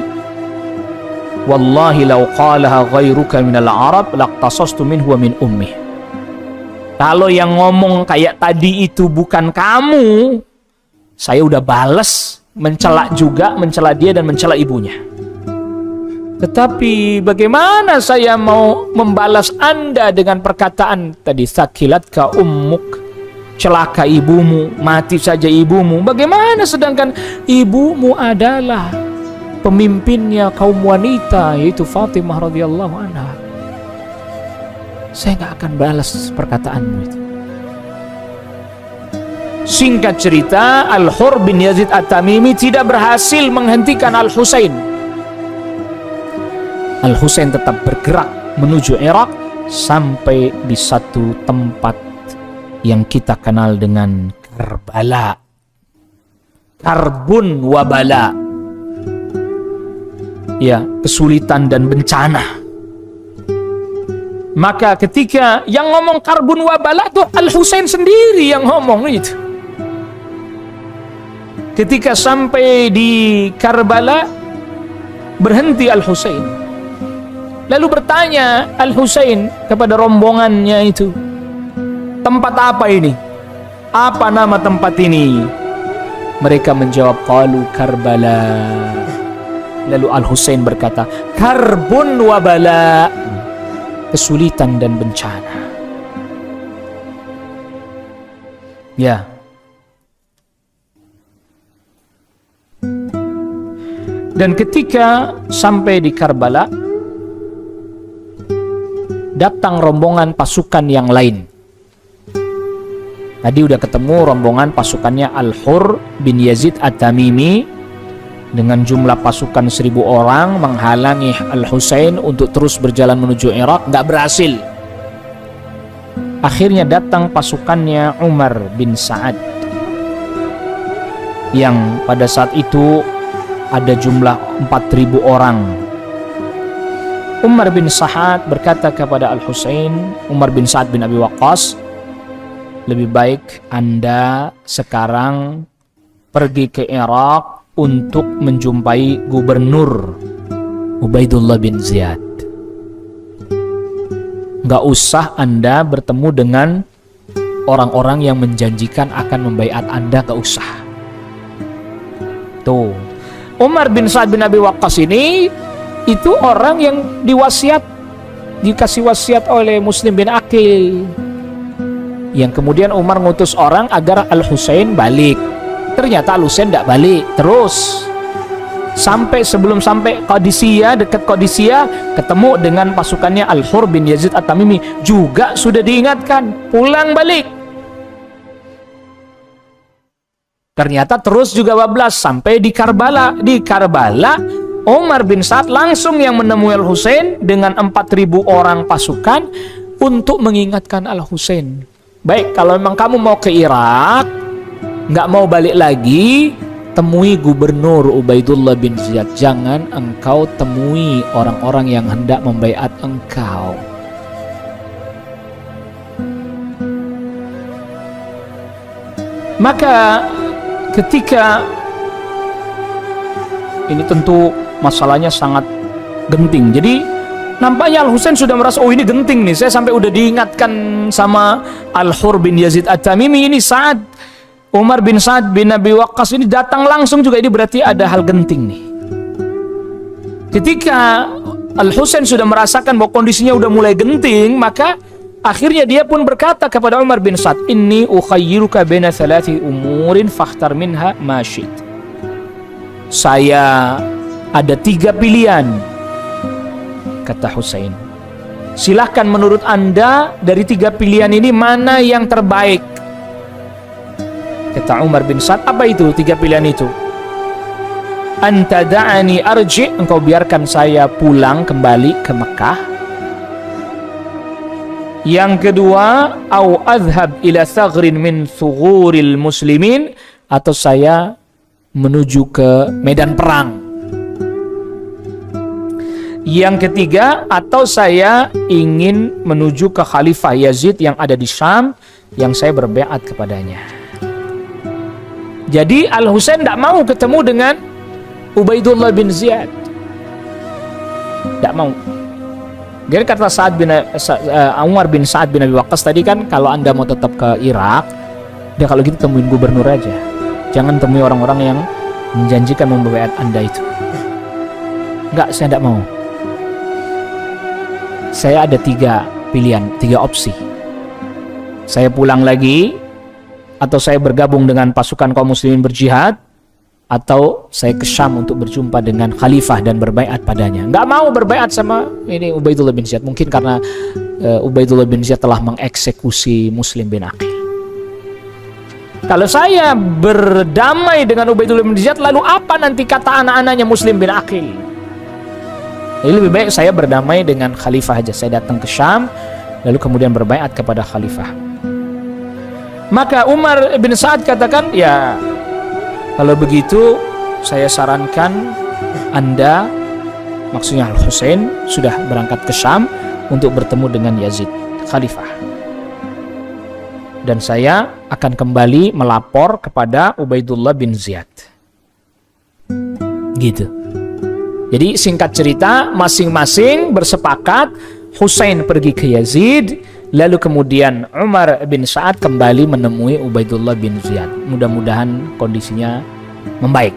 wallahi law qalaha ghairuka minal Arab laqtasastu minhu wa min ummih. Kalau yang ngomong kayak tadi itu bukan kamu, saya udah balas, mencela dia dan mencela ibunya. Tetapi bagaimana saya mau membalas Anda dengan perkataan tadi, sakilatka ummuk, celaka ibumu, mati saja ibumu. Bagaimana sedangkan ibumu adalah pemimpinnya kaum wanita, yaitu Fatimah radhiyallahu anha. Saya nggak akan balas perkataanmu itu. Singkat cerita, Al-Hur bin Yazid At-Tamimi tidak berhasil menghentikan Al-Husain. Al-Husain tetap bergerak menuju Irak sampai di satu tempat yang kita kenal dengan Karbala. Karbun wabala. Ya, kesulitan dan bencana. Maka ketika yang ngomong karbun wabala itu Al-Husain sendiri yang ngomong itu. Ketika sampai di Karbala, berhenti Al-Husain. Lalu bertanya Al-Husain kepada rombongannya itu, tempat apa ini? Apa nama tempat ini? Mereka menjawab, qalu Karbala. Lalu Al-Husain berkata, karbun wabala, kesulitan dan bencana. Ya. Dan ketika sampai di Karbala, datang rombongan pasukan yang lain. Tadi udah ketemu rombongan pasukannya Al-Hur bin Yazid At-Tamimi dengan jumlah pasukan 1000 orang menghalangi Al-Husain untuk terus berjalan menuju Irak, nggak berhasil. Akhirnya datang pasukannya Umar bin Sa'ad yang pada saat itu ada jumlah 4000 orang. Umar bin Sa'ad berkata kepada Al-Husain, Umar bin Sa'ad bin Abi Waqqas, lebih baik Anda sekarang pergi ke Irak untuk menjumpai gubernur Ubaidullah bin Ziyad. Nggak usah Anda bertemu dengan orang-orang yang menjanjikan akan membaiat Anda gak usah. Tuh, Umar bin Sa'ad bin Abi Waqqas ini itu orang yang dikasih wasiat oleh Muslim bin Aqil, yang kemudian Umar ngutus orang agar Al-Husain balik. Ternyata Al-Husain tidak balik terus, sebelum sampai Qadisiyah, dekat Qadisiyah ketemu dengan pasukannya Al-Hur bin Yazid At-Tamimi, juga sudah diingatkan pulang balik. Ternyata terus juga bablas sampai di Karbala. Di Karbala Umar bin Sa'ad langsung yang menemui Al-Husain dengan 4.000 orang pasukan untuk mengingatkan Al-Husain, baik, kalau memang kamu mau ke Irak, nggak mau balik lagi, temui Gubernur Ubaidullah bin Ziyad. Jangan engkau temui orang-orang yang hendak membaiat engkau. Maka ketika ini tentu masalahnya sangat genting. Jadi nampaknya Al-Husain sudah merasa, oh ini genting nih, saya sampai udah diingatkan sama Al-Hur bin Yazid At-Tamimi, ini saat Umar bin Sa'ad bin Abi Waqqas ini datang langsung juga, ini berarti ada hal genting nih. Ketika Al-Husain sudah merasakan bahwa kondisinya udah mulai genting, maka akhirnya dia pun berkata kepada Umar bin Sa'ad, inni ukhayyiruka baina thalathi umurin fakhtar minha ma syi'ta. Saya ada 3 pilihan, kata Husain. Silahkan menurut Anda dari 3 pilihan ini mana yang terbaik? Kata Umar bin Sa'ad, apa itu 3 pilihan itu? Anta da'ani arji, engkau biarkan saya pulang kembali ke Mekah. Yang kedua, au adhhab ila thagrin min thughuril muslimin, atau saya menuju ke medan perang. Yang ketiga, atau saya ingin menuju ke Khalifah Yazid yang ada di Syam, yang saya berbaiat kepadanya. Jadi Al-Husain tidak mau ketemu dengan Ubaidullah bin Ziyad, tidak mau. Jadi kata Umar bin Sa'ad bin Abi Waqqas tadi kan, kalau Anda mau tetap ke Irak, dia kalau gitu temuin gubernur aja, jangan temui orang-orang yang menjanjikan membaiat Anda itu. Enggak, saya tidak mau. Saya ada 3 pilihan, 3 opsi. Saya pulang lagi, atau saya bergabung dengan pasukan kaum muslimin berjihad, atau saya ke Syam untuk berjumpa dengan khalifah dan berbaiat padanya. Nggak mau berbaiat sama ini Ubaidullah bin Ziyad, mungkin karena Ubaidullah bin Ziyad telah mengeksekusi Muslim bin Aqil. Kalau saya berdamai dengan Ubaidullah bin Ziyad, lalu apa nanti kata anak-anaknya Muslim bin Aqil? Jadi lebih baik saya berdamai dengan khalifah aja. Saya datang ke Syam, lalu kemudian berbaiat kepada khalifah. Maka Umar bin Sa'ad katakan, ya kalau begitu saya sarankan Anda, maksudnya Al-Husain, sudah berangkat ke Syam untuk bertemu dengan Yazid, khalifah. Dan saya akan kembali melapor kepada Ubaidullah bin Ziyad. Gitu. Jadi singkat cerita, masing-masing bersepakat, Husain pergi ke Yazid, lalu kemudian Umar bin Sa'ad kembali menemui Ubaidullah bin Ziyad. Mudah-mudahan kondisinya membaik.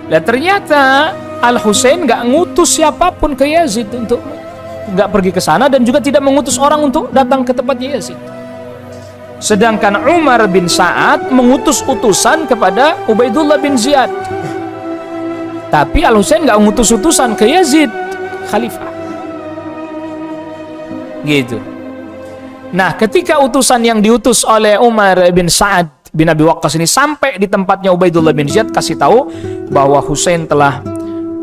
Dan ternyata Al-Husain gak ngutus siapapun ke Yazid, untuk gak pergi ke sana, dan juga tidak mengutus orang untuk datang ke tempat Yazid. Sedangkan Umar bin Sa'ad mengutus utusan kepada Ubaidullah bin Ziyad. Tapi Al-Husain gak mengutus utusan ke Yazid, khalifah. Gitu. Nah, ketika utusan yang diutus oleh Umar bin Sa'ad bin Abi Waqqas ini sampai di tempatnya Ubaidullah bin Ziyad, kasih tahu bahwa Husain telah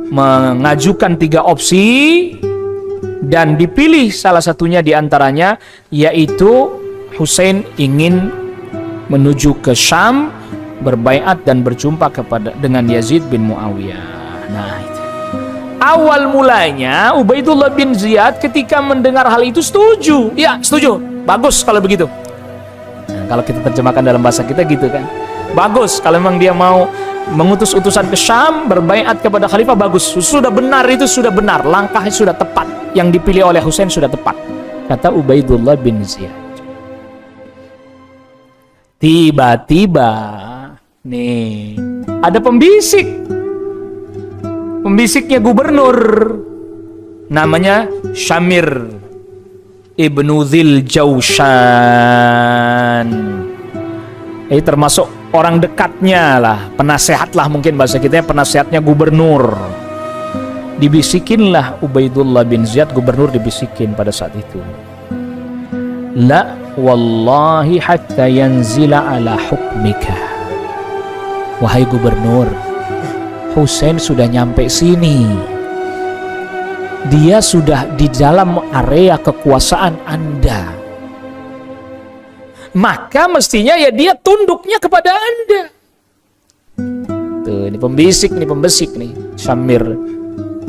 mengajukan 3 opsi dan dipilih salah satunya di antaranya, yaitu Husain ingin menuju ke Syam, berbaiat dan berjumpa dengan Yazid bin Muawiyah. Nah, itu. Awal mulanya Ubaidullah bin Ziyad ketika mendengar hal itu setuju. Ya, setuju. Bagus kalau begitu. Nah, kalau kita terjemahkan dalam bahasa kita gitu kan. Bagus kalau memang dia mau mengutus utusan ke Syam, berbaiat kepada khalifah, bagus. Sudah benar, itu sudah benar. Langkahnya sudah tepat. Yang dipilih oleh Husain sudah tepat. kata Ubaidullah bin Ziyad. Tiba-tiba nih ada pembisik. Pembisiknya gubernur, namanya Syamir ibnu Dzil Jaushan. Ini termasuk orang dekatnya lah, penasehat lah mungkin bahasa kita, penasehatnya gubernur. Dibisikinlah Ubaidullah bin Ziyad, gubernur dibisikin pada saat itu. La wallahi hatta yanzila ala hukmika. Wahai gubernur, Husain sudah nyampe sini. Dia sudah di dalam area kekuasaan Anda. Maka mestinya ya dia tunduknya kepada Anda. Tuh, ini pembisik nih, Syamir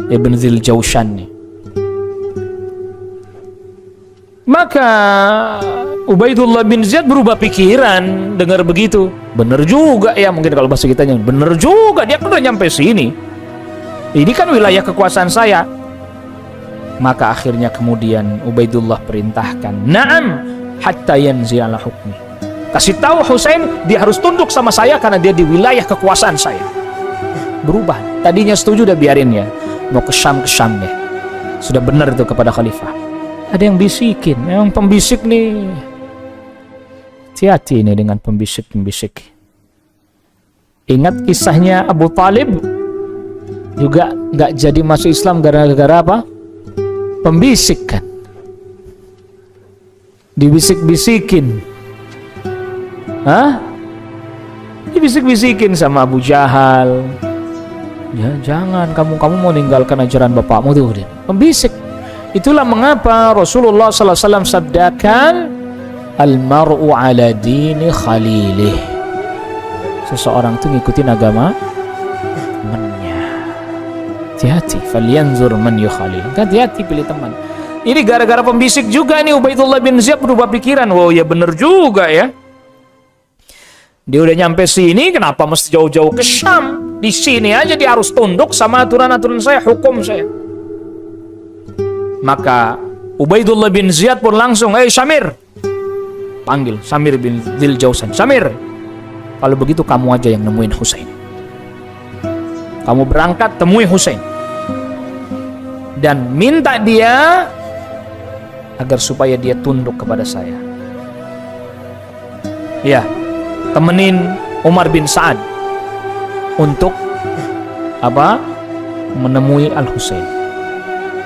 ibn Dzil Jaushan nih. Maka Ubaidullah bin Ziyad berubah pikiran dengar begitu. Bener juga ya, mungkin kalau bahasa kitanya, bener juga dia udah nyampe sini. Ini kan wilayah kekuasaan saya. Maka akhirnya kemudian Ubaidullah perintahkan, "Na'am hatta yanzil ala hukmi." Kasih tahu Husain dia harus tunduk sama saya karena dia di wilayah kekuasaan saya. Berubah. Tadinya setuju, udah biarin ya. Mau ke Syam deh. Sudah benar itu kepada khalifah. Ada yang bisikin, memang pembisik nih. Hati-hati nih dengan pembisik-pembisik. Ingat kisahnya Abu Talib juga nggak jadi masuk Islam gara-gara apa? Pembisik kan. Dibisik-bisikin. Hah? Dibisik-bisikin sama Abu Jahal. Ya jangan, kamu mau meninggalkan ajaran bapakmu tuh. Pembisik. Itulah mengapa Rasulullah SAW sabdakan, al-mar'u ala dini khalilih. Seseorang itu ngikutin agama temannya. Hati-hati, falyanzur man yukhalil. Hati-hati pilih teman. Ini gara-gara pembisik juga nih Ubaidullah bin Ziyad berubah pikiran. Oh ya bener juga ya. Dia udah nyampe sini, kenapa mesti jauh-jauh ke Syam? Di sini aja dia harus tunduk sama aturan-aturan saya, hukum saya. Maka Ubaidullah bin Ziyad pun langsung, Syamir, panggil Syamir bin Dzil Jaushan. Syamir, kalau begitu kamu aja yang nemuin Husain. Kamu berangkat temui Husain dan minta dia agar supaya dia tunduk kepada saya. Ya, temenin Umar bin Sa'ad untuk apa? Menemui Al-Husain.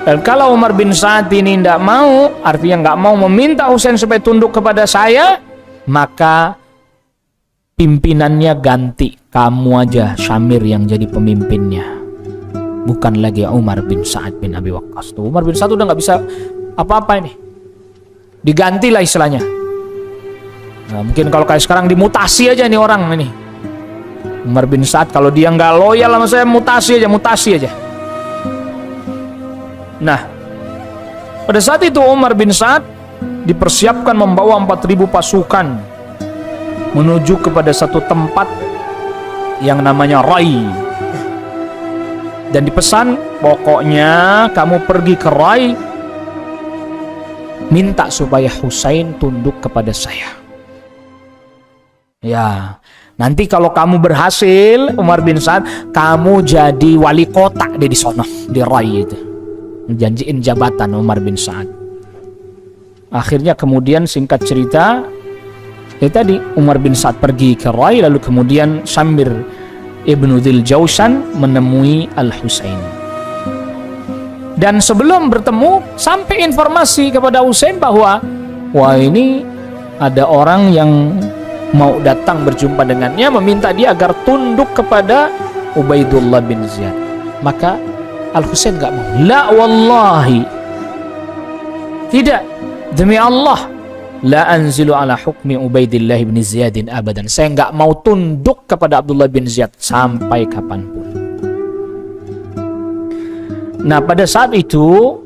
Dan kalau Umar bin Sa'ad ini tidak mau, artinya nggak mau meminta Husain supaya tunduk kepada saya, maka pimpinannya ganti. Kamu aja Syamir yang jadi pemimpinnya, bukan lagi Umar bin Sa'ad bin Abi Waqqas. Tuh, Umar bin Sa'ad udah nggak bisa apa-apa ini, digantilah istilahnya. Nah, mungkin kalau kayak sekarang dimutasi aja nih orang ini. Umar bin Sa'ad kalau dia nggak loyal sama saya, mutasi aja. Nah, pada saat itu Umar bin Sa'ad dipersiapkan membawa 4.000 pasukan menuju kepada satu tempat yang namanya Rai. Dan dipesan, pokoknya kamu pergi ke Rai, minta supaya Husain tunduk kepada saya. Ya, nanti kalau kamu berhasil, Umar bin Sa'ad, kamu jadi wali kota di sono, di Rai itu. Janjiin jabatan Umar bin Sa'ad. Akhirnya kemudian singkat cerita, tadi Umar bin Sa'ad pergi ke Rai, lalu kemudian Syamir ibnu Dzil Jaushan menemui Al-Husain. Dan sebelum bertemu, sampai informasi kepada Husain bahwa wah ini ada orang yang mau datang berjumpa dengannya, meminta dia agar tunduk kepada Ubaidullah bin Ziyad. Maka Al-Husain gak mau. La wallahi, tidak, demi Allah, la anzilu ala hukmi Ubaidillah bin Ziyadin abadan. Saya gak mau tunduk kepada Abdullah bin Ziyad sampai kapanpun. Nah, pada saat itu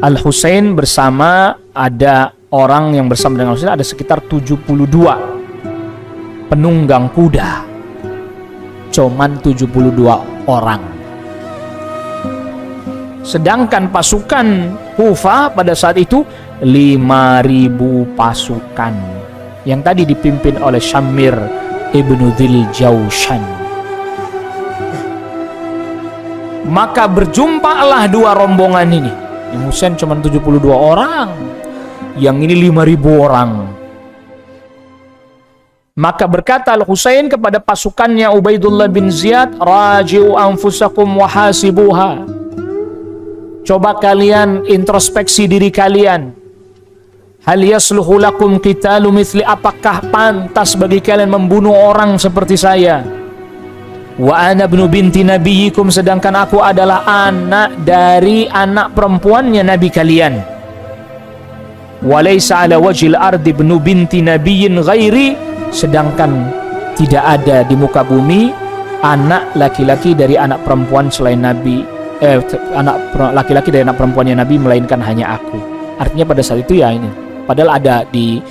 Al-Husain bersama, ada orang yang bersama dengan Al-Husain, ada sekitar 72 penunggang kuda. Cuman 72 orang. Sedangkan pasukan Kufah pada saat itu 5.000 pasukan yang tadi dipimpin oleh Syammir ibnu Dzil Jaushan. Maka berjumpalah dua rombongan ini. Yang Husain cuma 72 orang, yang ini 5.000 orang. Maka berkata Al-Husain kepada pasukannya Ubaidullah bin Ziyad, raji'u anfusakum wa hasibuha. Coba kalian introspeksi diri kalian. Hal yasluhu lakum qitalu mithli, apakah pantas bagi kalian membunuh orang seperti saya? Wa ana ibnu binti nabiyikum, sedangkan aku adalah anak dari anak perempuannya nabi kalian. Wa laysa ala wajhil ardi ibnu binti nabiyyin ghairi, sedangkan tidak ada di muka bumi anak laki-laki dari anak perempuan selain nabi, anak laki-laki dari anak perempuannya nabi melainkan hanya aku. Artinya pada saat itu ya ini, padahal ada di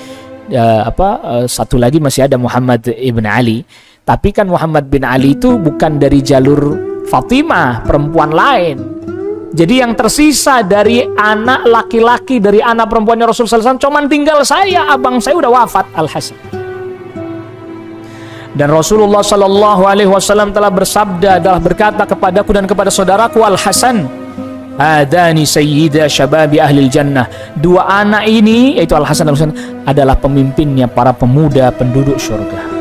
satu lagi masih ada Muhammad ibn Ali. Tapi kan Muhammad bin Ali itu bukan dari jalur Fatimah, perempuan lain. Jadi yang tersisa dari anak laki-laki dari anak perempuannya Rasulullah SAW cuman tinggal saya, abang saya udah wafat, Al-Hasan. Dan Rasulullah SAW telah bersabda, telah berkata kepadaku dan kepada saudaraku Al-Hasan, hadani sayyida syababi ahlil jannah. Dua anak ini, yaitu Al-Hasan dan Al-Husain, adalah pemimpinnya para pemuda penduduk surga.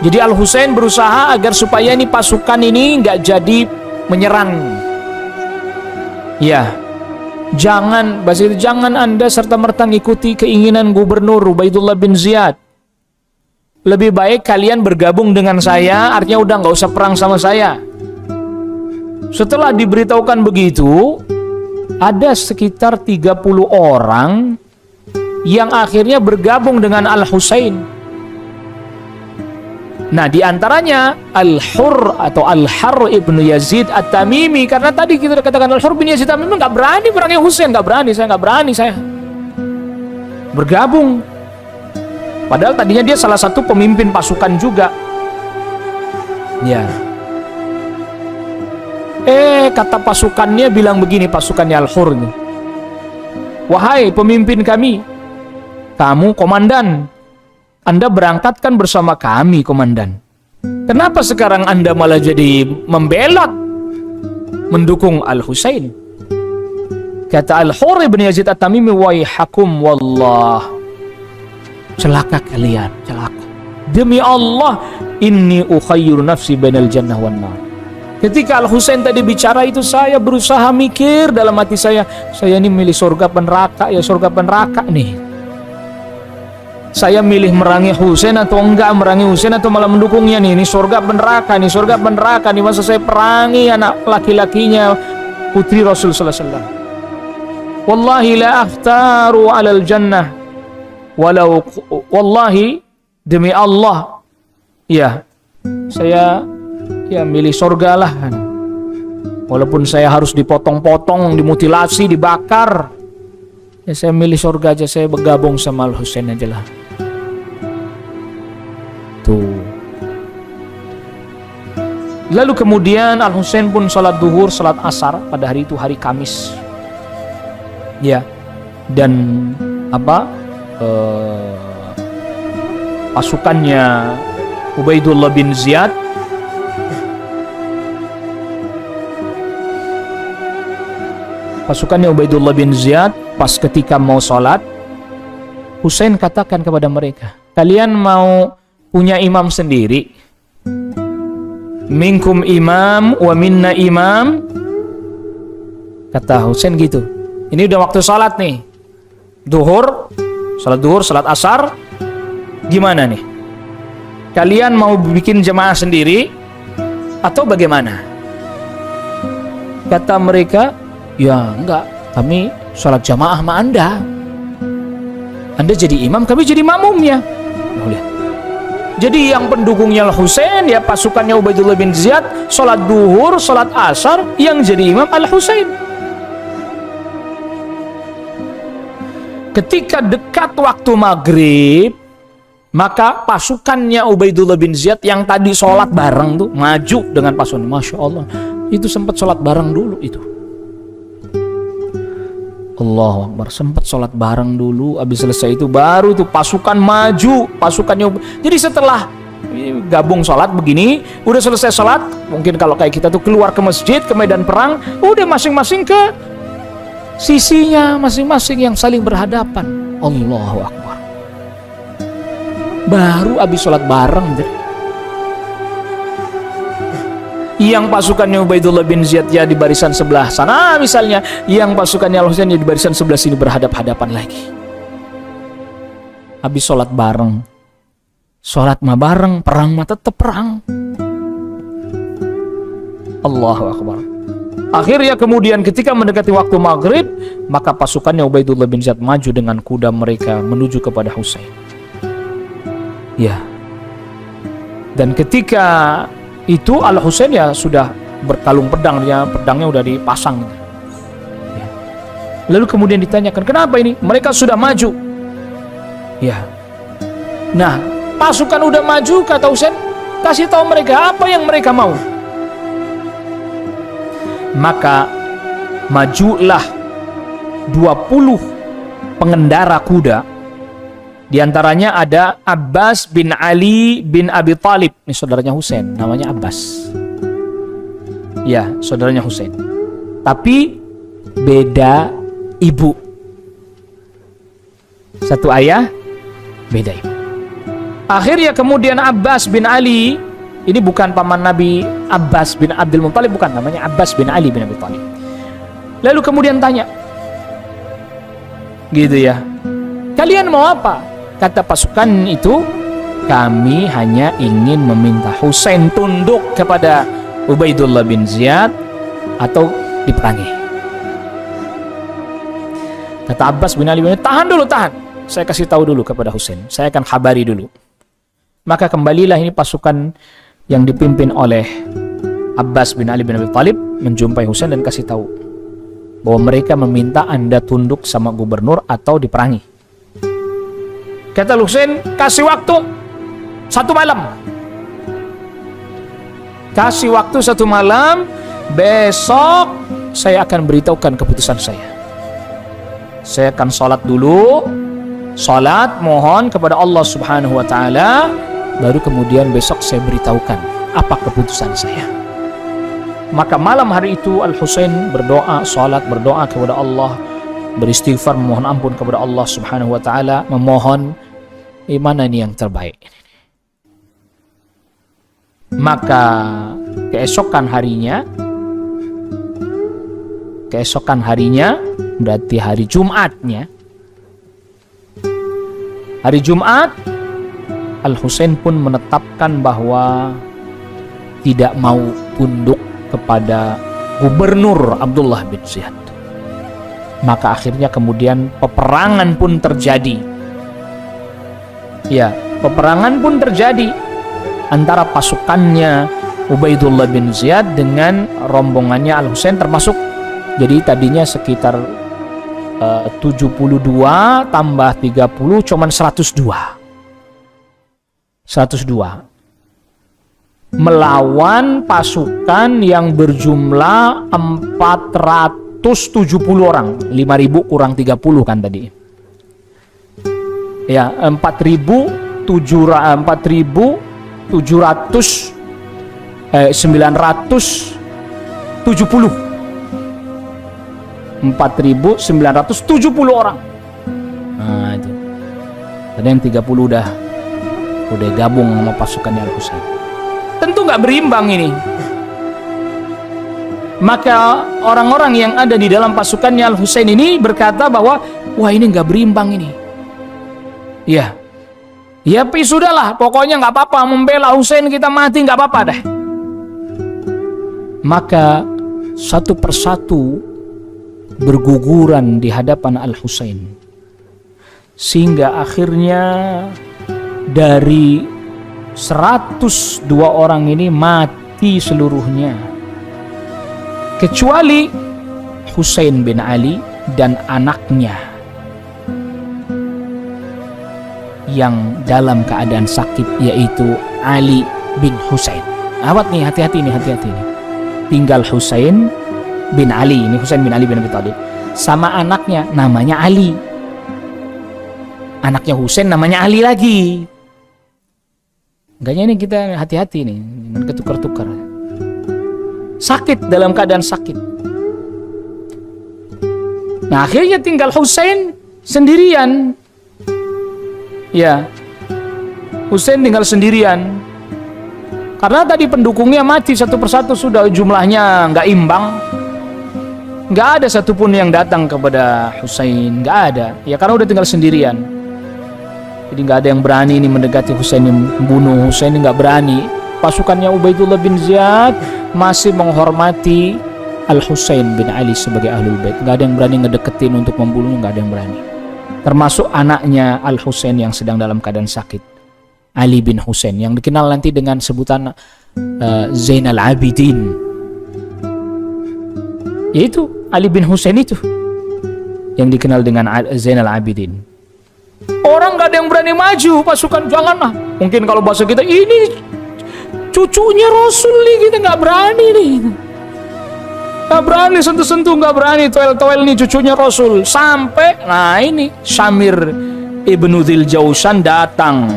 Jadi Al-Husain berusaha agar supaya ini pasukan ini nggak jadi menyerang. Ya, jangan Anda serta-merta ngikuti keinginan Gubernur Ubaidullah bin Ziyad. Lebih baik kalian bergabung dengan saya, artinya udah nggak usah perang sama saya. Setelah diberitahukan begitu, ada sekitar 30 orang yang akhirnya bergabung dengan Al-Husain. Nah, diantaranya Al-Hur atau Al-Har ibnu Yazid At-Tamimi, karena tadi kita katakan Al-Hur bin Yazid At-Tamimi nggak berani perangnya Husain, nggak berani saya bergabung. Padahal tadinya dia salah satu pemimpin pasukan juga. Ya. Kata pasukannya bilang begini, pasukannya Al-Hur ini. Wahai pemimpin kami, kamu komandan, Anda berangkatkan bersama kami, komandan. Kenapa sekarang Anda malah jadi membelot mendukung Al-Husain? Kata Al-Hur bin Yazid At-Tamimi, waihakum wallah, celaka kalian, celaka. Demi Allah, inni ukhayyiru nafsi bainal jannah wan nar. Ketika Al-Husain tadi bicara itu, saya berusaha mikir dalam hati saya ini milih surga apa neraka ya, surga apa neraka nih. Saya milih merangi Husain atau enggak merangi Husain, atau malah mendukungnya nih. Ini surga apa neraka nih, surga apa neraka nih, masa saya perangi anak laki-lakinya putri Rasul sallallahu alaihi wasallam. Wallahi la aftaru alal jannah walau, wallahi demi Allah, ya saya ya milih surga lah, walaupun saya harus dipotong-potong, dimutilasi, dibakar, ya saya milih surga aja, saya bergabung sama Al-Husain aja lah. Tuh. Lalu kemudian Al-Husain pun salat duhur, salat asar pada hari itu, hari Kamis. Ya. Dan pasukannya Ubaidullah bin Ziyad pas ketika mau sholat, Husain katakan kepada mereka, kalian mau punya imam sendiri? Minkum imam wa minna imam. Kata Husain gitu. Ini udah waktu sholat nih, sholat duhur, sholat asar. Gimana nih? Kalian mau bikin jemaah sendiri atau bagaimana? Kata mereka, ya enggak, kami sholat jamaah sama Anda. Anda jadi imam, kami jadi makmumnya. Jadi yang pendukungnya Al-Husain, ya pasukannya Ubaidullah bin Ziyad, sholat duhur, sholat asar, yang jadi imam Al-Husain. Ketika dekat waktu maghrib, maka pasukannya Ubaidullah bin Ziyad yang tadi sholat bareng tuh maju dengan pasukan. Masya Allah, itu sempat sholat bareng dulu itu. Allahu Akbar, sempat sholat bareng dulu, habis selesai itu baru tuh pasukan maju, pasukannya. Jadi setelah gabung sholat begini, udah selesai sholat, mungkin kalau kayak kita tuh keluar ke masjid, ke medan perang, udah masing-masing ke sisinya masing-masing yang saling berhadapan. Allahu Akbar, baru habis sholat bareng. Yang pasukannya Ubaidullah bin Ziyad ya di barisan sebelah sana misalnya, yang pasukannya Al-Husain ya di barisan sebelah sini, berhadap-hadapan lagi. Habis sholat bareng, sholat mah bareng, perang mah tetap perang. Allahu Akbar. Akhirnya kemudian ketika mendekati waktu maghrib, maka pasukannya Ubaidullah bin Ziyad maju dengan kuda mereka menuju kepada Husain. Ya. Dan ketika itu Al-Husain ya sudah berkalung pedang, pedangnya udah dipasang. Ya. Lalu kemudian ditanyakan, kenapa ini? Mereka sudah maju. Ya. Nah, pasukan udah maju, kata Husain, kasih tahu mereka apa yang mereka mau. Maka majulah 20 pengendara kuda. Di antaranya ada Abbas bin Ali bin Abi Thalib. Ini saudaranya Husain, namanya Abbas. Ya, saudaranya Husain. Tapi beda ibu. Satu ayah, beda ibu. Akhirnya kemudian Abbas bin Ali, ini bukan paman Nabi Abbas bin Abdul Muttalib, bukan, namanya Abbas bin Ali bin Abi Thalib. Lalu kemudian tanya, gitu ya, kalian mau apa? Kata pasukan itu, kami hanya ingin meminta Husain tunduk kepada Ubaidullah bin Ziyad atau diperangi. Kata Abbas bin Ali, tahan dulu, tahan. Saya kasih tahu dulu kepada Husain. Saya akan kabari dulu. Maka kembalilah ini pasukan yang dipimpin oleh Abbas bin Ali bin Abi Thalib menjumpai Husain dan kasih tahu bahwa mereka meminta Anda tunduk sama gubernur atau diperangi. Kata Husain, kasih waktu 1 malam. Kasih waktu 1 malam, besok saya akan beritahukan keputusan saya. Saya akan sholat dulu, sholat mohon kepada Allah Subhanahu wa Ta'ala, baru kemudian besok saya beritahukan apa keputusan saya. Maka malam hari itu Al-Husain berdoa, sholat, berdoa kepada Allah, beristighfar, memohon ampun kepada Allah Subhanahu wa Ta'ala, memohon mana ini yang terbaik. Maka keesokan harinya berarti hari Jumatnya, hari Jumat, Al-Husain pun menetapkan bahwa tidak mau tunduk kepada gubernur Abdullah bin Ziyad. Maka akhirnya kemudian peperangan pun terjadi. Ya, peperangan pun terjadi antara pasukannya Ubaidullah bin Ziyad dengan rombongannya Al-Husain, termasuk, jadi tadinya sekitar 72 tambah 30 cuman 102 melawan pasukan yang berjumlah 470 orang. 5.000 kurang 30 kan tadi. Ya, 4.970 orang. Nah, itu. Ada yang 30 udah gabung sama pasukannya Al-Husain. Tentu nggak berimbang ini. Maka orang-orang yang ada di dalam pasukannya Al-Husain ini berkata bahwa wah, ini nggak berimbang ini. Ya, tapi sudahlah, pokoknya nggak apa-apa, membela Husain kita mati nggak apa-apa dah. Maka satu persatu berguguran di hadapan Al-Husain, sehingga akhirnya dari 102 orang ini mati seluruhnya, kecuali Husain bin Ali dan anaknya yang dalam keadaan sakit, yaitu Ali bin Husain. Awat nih, hati-hati nih. Tinggal Husain bin Ali, ini Husain bin Ali bin Abi Thalib, sama anaknya namanya Ali. Anaknya Husain namanya Ali lagi. Enggaknya ini kita hati-hati nih, jangan ketukar-tukar. Sakit, dalam keadaan sakit. Nah, akhirnya tinggal Husain sendirian. Ya, Husain tinggal sendirian. Karena tadi pendukungnya mati satu persatu, sudah jumlahnya nggak imbang. Nggak ada satupun yang datang kepada Husain, nggak ada. Ya karena udah tinggal sendirian. Jadi nggak ada yang berani ini mendekati Husain, membunuh Husain, nggak berani. Pasukannya Ubaidullah bin Ziyad masih menghormati Al-Husain bin Ali sebagai Ahlul Bait. Nggak ada yang berani ngedeketin untuk membunuhnya, nggak ada yang berani. Termasuk anaknya Al-Husain yang sedang dalam keadaan sakit, Ali bin Husain, yang dikenal nanti dengan sebutan Zainal Abidin. Yaitu Ali bin Husain itu yang dikenal dengan Zainal Abidin. Orang gak ada yang berani maju, pasukan janganlah. Mungkin kalau bahasa kita, ini cucunya Rasul nih, kita gak berani nih. Gak berani sentuh-sentuh, gak berani toel-toel nih cucunya Rasul. Sampai, nah ini Syamir ibnu Dzil Jausan datang.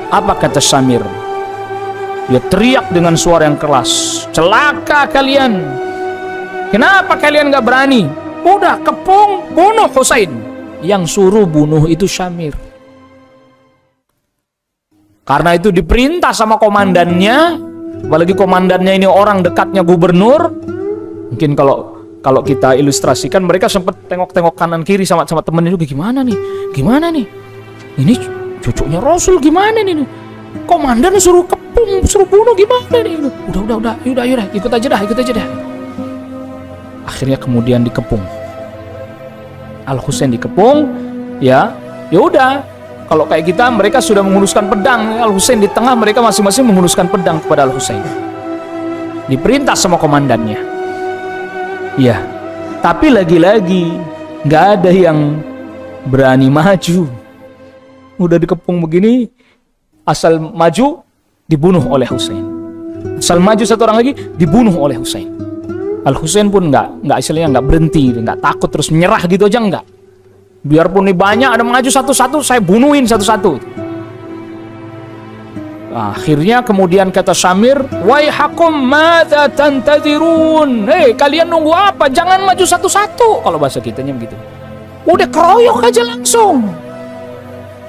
Apa kata Syamir? Dia teriak dengan suara yang keras, celaka kalian. Kenapa kalian gak berani? Udah kepung, bunuh Husain. Yang suruh bunuh itu Syamir. Karena itu diperintah sama komandannya, apalagi komandannya ini orang dekatnya gubernur. Mungkin kalau kita ilustrasikan, mereka sempat tengok-tengok kanan kiri sama temennya juga, gimana nih? Ini cucunya Rasul gimana nih? Komandan suruh kepung, suruh bunuh gimana nih? Udah, ikut aja dah. Akhirnya kemudian dikepung. Al-Husain dikepung, ya udah. Kalau kayak kita, mereka sudah menghunuskan pedang, Al-Husain di tengah, mereka masing-masing menghunuskan pedang kepada Al-Husain. Diperintah sama komandannya. Ya, tapi lagi-lagi nggak ada yang berani maju. Udah dikepung begini, asal maju dibunuh oleh Husain. Asal maju satu orang lagi dibunuh oleh Husain. Al-Husain pun nggak istilahnya nggak berhenti, nggak takut terus menyerah gitu aja, nggak. Biarpun nih banyak ada maju satu-satu, saya bunuhin satu-satu. Akhirnya kemudian kata Syamir, waihakum madza tantadirun. Hei, kalian nunggu apa? Jangan maju satu-satu. Kalau bahasa kitanya begitu. Udah keroyok aja langsung.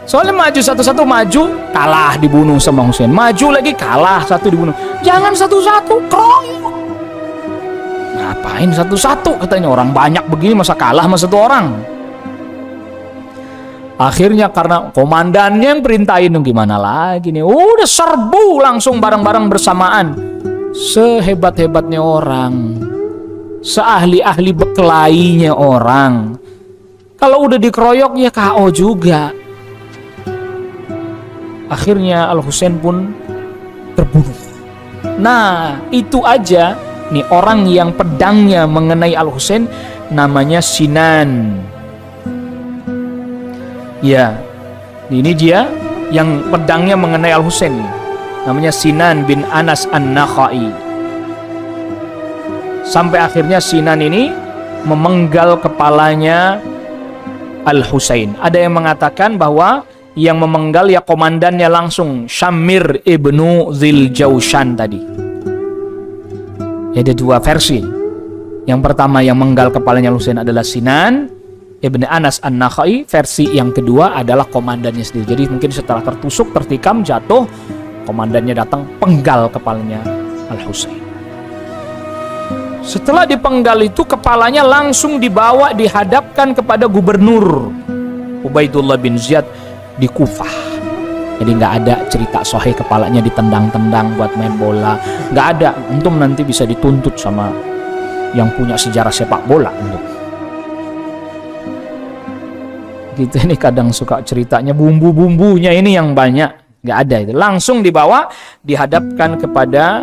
Soalnya maju satu-satu, maju kalah dibunuh sama Husain. Maju lagi kalah, satu dibunuh. Jangan satu-satu, keroyok. Ngapain satu-satu, katanya, orang banyak begini masa kalah sama satu orang. Akhirnya karena komandannya yang perintahin, gimana lagi nih, udah serbu langsung bareng-bareng bersamaan. Sehebat-hebatnya orang, seahli-ahli berkelainya orang, kalau udah dikeroyok ya KO juga. Akhirnya Al-Husain pun terbunuh. Nah, itu aja nih orang yang pedangnya mengenai Al-Husain namanya Sinan. Ya, ini dia yang pedangnya mengenai Al-Husain, namanya Sinan bin Anas An-Nakhai. Sampai akhirnya Sinan ini memenggal kepalanya Al-Husain. Ada yang mengatakan bahwa yang memenggal ya komandannya langsung, Syamir ibnu Dzil Jausan tadi. Ada dua versi. Yang pertama yang menggal kepalanya Al-Husain adalah Sinan Ibn Anas An-Nakhai. Versi yang kedua adalah komandannya sendiri. Jadi mungkin setelah tertusuk, tertikam, jatuh, komandannya datang penggal kepalanya Al-Husain. Setelah dipenggal itu, kepalanya langsung dibawa, dihadapkan kepada gubernur Ubaidullah bin Ziyad di Kufah. Jadi nggak ada cerita sahih kepalanya ditendang-tendang buat main bola, nggak ada. Antum nanti bisa dituntut sama yang punya sejarah sepak bola untuk gitu. Ini kadang suka ceritanya bumbu-bumbunya ini yang banyak, nggak ada itu. Langsung dibawa, dihadapkan kepada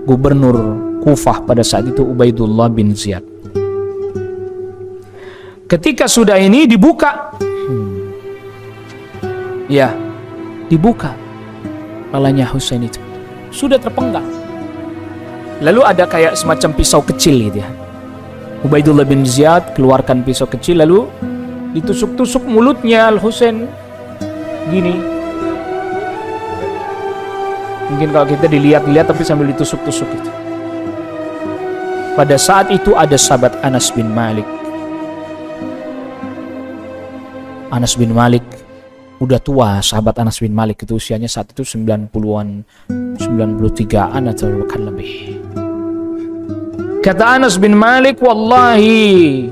gubernur Kufah pada saat itu, Ubaidullah bin Ziyad. Ketika sudah ini dibuka, ya dibuka kepalanya Husain itu sudah terpenggal. Lalu ada kayak semacam pisau kecil gitu ya. Ubaidullah bin Ziyad keluarkan pisau kecil lalu ditusuk-tusuk mulutnya Al-Husain gini. Mungkin kalau kita dilihat-lihat tapi sambil ditusuk-tusuk itu. Pada saat itu ada sahabat Anas bin Malik. Anas bin Malik udah tua, sahabat Anas bin Malik itu usianya saat itu 90-an, 93-an atau bahkan lebih. Kata Anas bin Malik, wallahi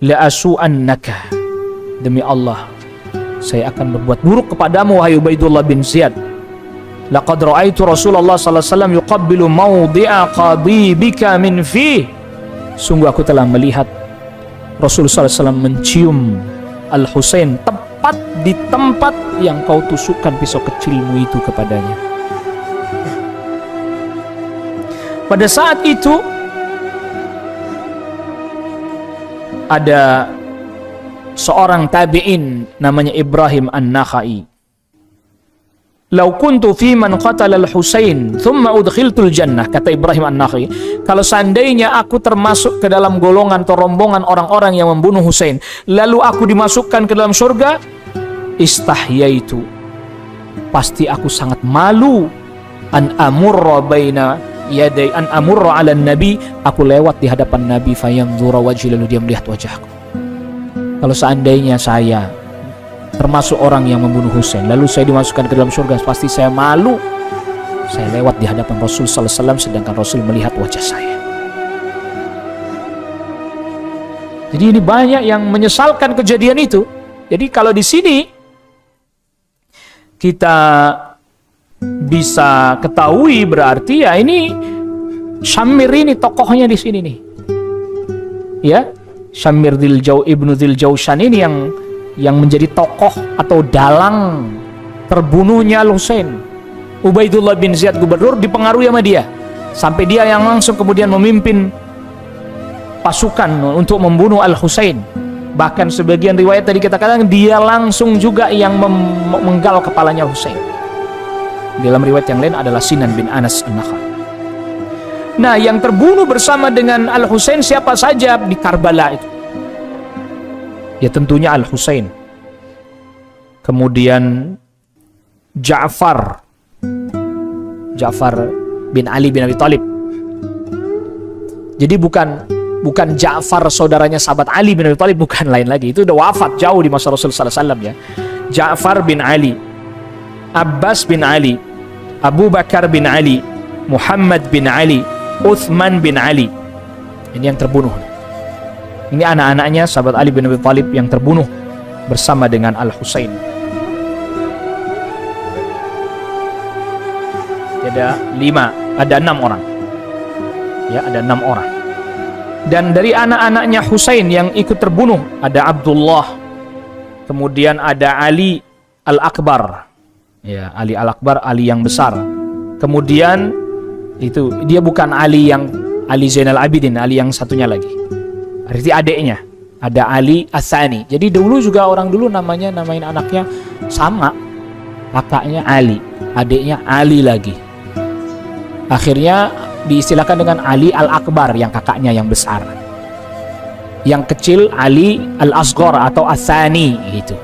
la asu'annaka, demi Allah saya akan berbuat buruk kepadamu wahai Ubaidullah bin Ziyad. Laqad ra'aitu Rasulullah sallallahu alaihi wasallam yuqabbilu mawdi'a qadibika min fi. Sungguh aku telah melihat Rasulullah sallallahu alaihi wasallam mencium Al-Husain tepat di tempat yang kau tusukkan pisau kecilmu itu kepadanya. Pada saat itu ada seorang tabi'in namanya Ibrahim An-Nakhai. Lau kuntu fi man qatala al-Husain thumma udkhiltul jannah, kata Ibrahim An-Nakhai, kalau seandainya aku termasuk ke dalam golongan atau rombongan orang-orang yang membunuh Husain lalu aku dimasukkan ke dalam surga, istahyaitu, pasti aku sangat malu, an amurra baina yaday, an amurra ala nabi, aku lewat di hadapan Nabi fayanzura wajhi, lalu dia melihat wajahku. Kalau seandainya saya termasuk orang yang membunuh Husain lalu saya dimasukkan ke dalam surga, pasti saya malu, saya lewat di hadapan Rasul sallallahu alaihi wasallam sedangkan Rasul melihat wajah saya. Jadi ini banyak yang menyesalkan kejadian itu. Jadi kalau di sini kita bisa ketahui berarti ya ini Syammir ini tokohnya di sini nih. Ya, Syammir ibnu Dzil Jaushan ini yang menjadi tokoh atau dalang terbunuhnya Al-Husain. Ubaidullah bin Ziyad gubernur dipengaruhi sama dia, sampai dia yang langsung kemudian memimpin pasukan untuk membunuh Al-Husain. Bahkan sebagian riwayat tadi kita katakan dia langsung juga yang menggal kepalanya Husain. Dalam riwayat yang lain adalah Sinan bin Anas An-Nakhai. Nah, yang terbunuh bersama dengan Al-Husain siapa saja di Karbala itu? Ya tentunya Al-Husain. Kemudian Ja'far bin Ali bin Abi Thalib. Jadi bukan Ja'far saudaranya sahabat Ali bin Abi Thalib, bukan, lain lagi. Itu udah wafat jauh di masa Rasul sallallahu alaihi wasallam ya. Ja'far bin Ali, Abbas bin Ali, Abu Bakar bin Ali, Muhammad bin Ali, Uthman bin Ali. Ini yang terbunuh. Ini anak-anaknya sahabat Ali bin Abi Thalib yang terbunuh bersama dengan Al-Husain. Ada 6 orang. Ya, ada 6 orang. Dan dari anak-anaknya Husain yang ikut terbunuh ada Abdullah, kemudian ada Ali Al-Akbar. Ya, Ali Al-Akbar, Ali yang besar. Kemudian itu dia bukan Ali Zainal Abidin, Ali yang satunya lagi. Berarti adiknya ada Ali As-Sani. Jadi dulu juga orang dulu namain anaknya sama, kakaknya Ali, adiknya Ali lagi. Akhirnya diistilahkan dengan Ali Al-Akbar, yang kakaknya yang besar. Yang kecil Ali Al-Asghar atau As-Sani gitu.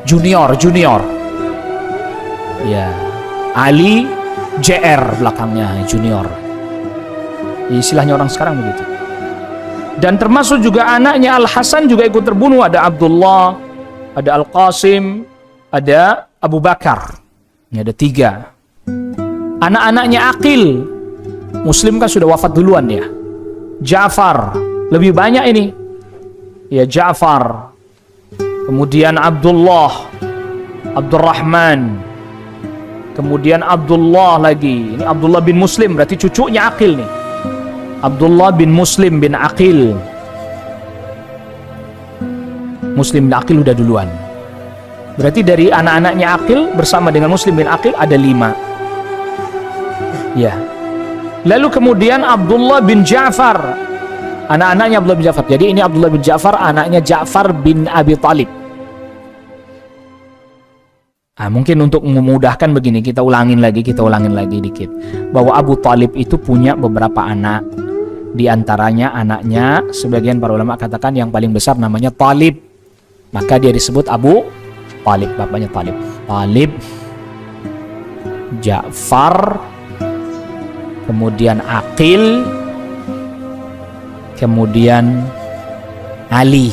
Junior. Ya, Ali JR belakangnya, junior. Istilahnya orang sekarang begitu. Dan termasuk juga anaknya Al-Hasan juga ikut terbunuh. Ada Abdullah, ada Al-Qasim, ada Abu Bakar. Ini ada 3. Anak-anaknya Aqil, Muslim kan sudah wafat duluan ya. Ja'far, lebih banyak ini. Ya, Ja'far. Kemudian Abdullah, Abdurrahman. Kemudian Abdullah lagi. Ini Abdullah bin Muslim, berarti cucunya Aqil nih. Abdullah bin Muslim bin Aqil. Muslim bin Aqil udah duluan. Berarti dari anak-anaknya Aqil bersama dengan Muslim bin Aqil ada 5. Ya. Lalu kemudian Abdullah bin Ja'far. Anak-anaknya Abdullah bin Ja'far. Jadi ini Abdullah bin Ja'far, anaknya Ja'far bin Abi Thalib. Mungkin untuk memudahkan begini, kita ulangin lagi dikit. Bahwa Abu Thalib itu punya beberapa anak. Di antaranya anaknya, sebagian para ulama katakan yang paling besar namanya Talib. Maka dia disebut Abu Talib, bapaknya Talib. Talib, Ja'far, kemudian Aqil, kemudian Ali.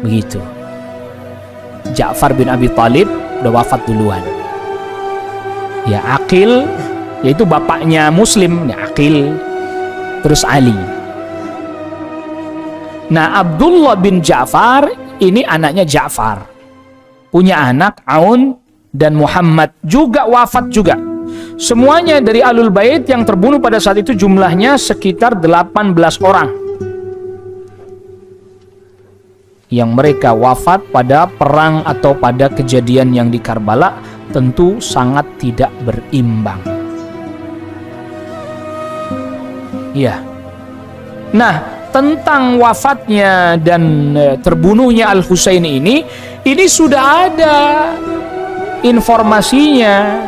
Begitu. Ja'far bin Abi Talib udah wafat duluan. Ya, Aqil yaitu bapaknya Muslim, ya Aqil, terus Ali. Nah, Abdullah bin Ja'far ini anaknya Ja'far. Punya anak Aun dan Muhammad, juga wafat juga. Semuanya dari Ahlul Bait yang terbunuh pada saat itu jumlahnya sekitar 18 orang. Yang mereka wafat pada perang atau pada kejadian yang di Karbala tentu sangat tidak berimbang. Ya. Nah, tentang wafatnya dan terbunuhnya Al-Husain ini sudah ada informasinya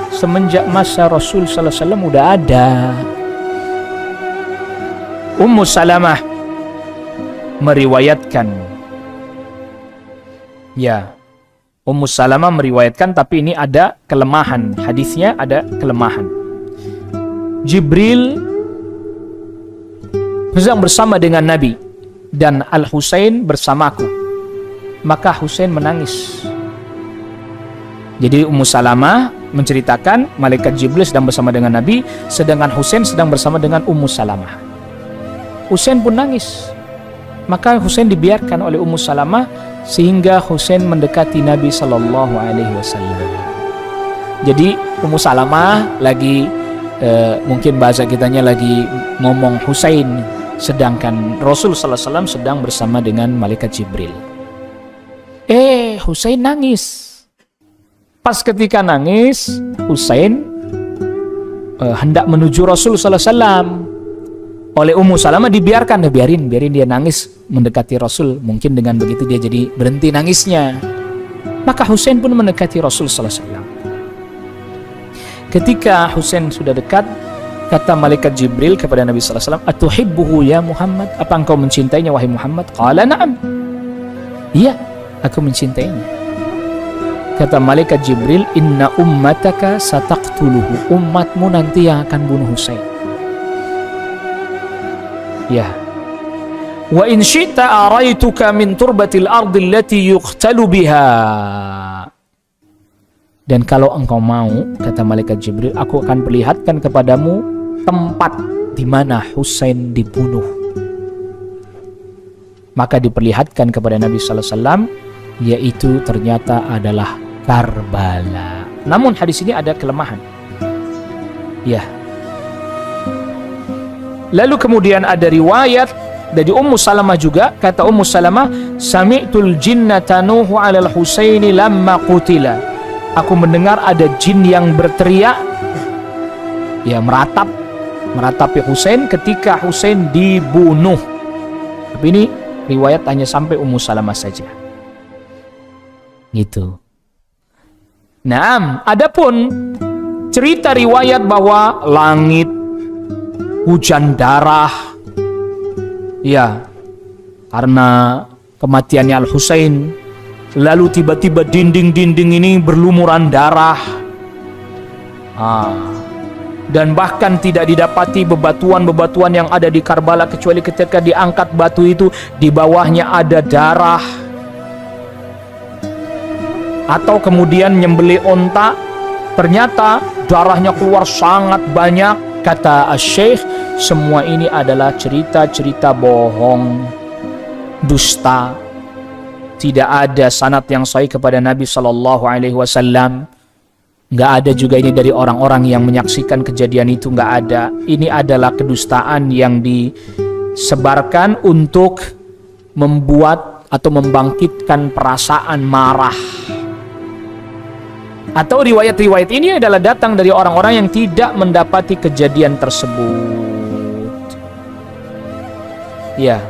semenjak masa Rasul sallallahu alaihi wasallam, udah ada. Ummu Salamah meriwayatkan, ya, Ummu Salamah meriwayatkan, tapi ini ada kelemahan, hadisnya ada kelemahan. Jibril sedang bersama dengan Nabi dan Al-Husain bersamaku, maka Husain menangis. Jadi Ummu Salamah menceritakan malaikat Jibril sedang bersama dengan Nabi, sedangkan Husain sedang bersama dengan Ummu Salamah. Husain pun nangis. Maka Husain dibiarkan oleh Ummu Salamah sehingga Husain mendekati Nabi Sallallahu Alaihi Wasallam. Jadi Ummu Salamah lagi mungkin bahasa kitanya lagi ngomong Husain, sedangkan Rasul Sallallahu Alaihi Wasallam sedang bersama dengan malaikat Jibril. Husain nangis. Pas ketika nangis, Husain hendak menuju Rasul Sallallahu Alaihi Wasallam. Oleh Ummu Salamah dibiarkan, biarin dia nangis mendekati Rasul. Mungkin dengan begitu dia jadi berhenti nangisnya. Maka Husain pun mendekati Rasul sallallahu alaihi wasallam. Ketika Husain sudah dekat, kata malaikat Jibril kepada Nabi sallallahu alaihi wasallam, "Atuhibbuhu ya Muhammad? Apa engkau mencintainya wahai Muhammad?" Qala na'am. Iya, aku mencintainya. Kata malaikat Jibril, "Inna ummataka sataqtuluhu." Umatmu nanti yang akan bunuh Husain. Ya. Wa in syi'ta araituka min turbatil ardi allati yuqtalu biha. Dan kalau engkau mau, kata malaikat Jibril, aku akan perlihatkan kepadamu tempat di mana Husain dibunuh. Maka diperlihatkan kepada Nabi sallallahu alaihi wasallam, yaitu ternyata adalah Karbala. Namun hadis ini ada kelemahan. Ya. Lalu kemudian ada riwayat dari Ummu Salamah juga, kata Ummu Salamah, "Sami'tul jinna tanuhu 'alal Husaini lamma qutila." Aku mendengar ada jin yang berteriak, ya meratapi Husain ketika Husain dibunuh. Tapi ini riwayat hanya sampai Ummu Salamah saja. Gitu. Nah, adapun cerita riwayat bahwa langit hujan darah, ya, karena kematiannya Al-Husain, lalu tiba-tiba dinding-dinding ini berlumuran darah, dan bahkan tidak didapati bebatuan-bebatuan yang ada di Karbala kecuali ketika diangkat batu itu di bawahnya ada darah. Atau kemudian nyembelih onta, ternyata darahnya keluar sangat banyak. Kata Asy-Syaikh, semua ini adalah cerita-cerita bohong, dusta. Tidak ada sanad yang sahih kepada Nabi sallallahu alaihi wasallam. Enggak ada juga ini dari orang-orang yang menyaksikan kejadian itu, enggak ada. Ini adalah kedustaan yang disebarkan untuk membuat atau membangkitkan perasaan marah. Atau riwayat-riwayat ini adalah datang dari orang-orang yang tidak mendapati kejadian tersebut. Ya.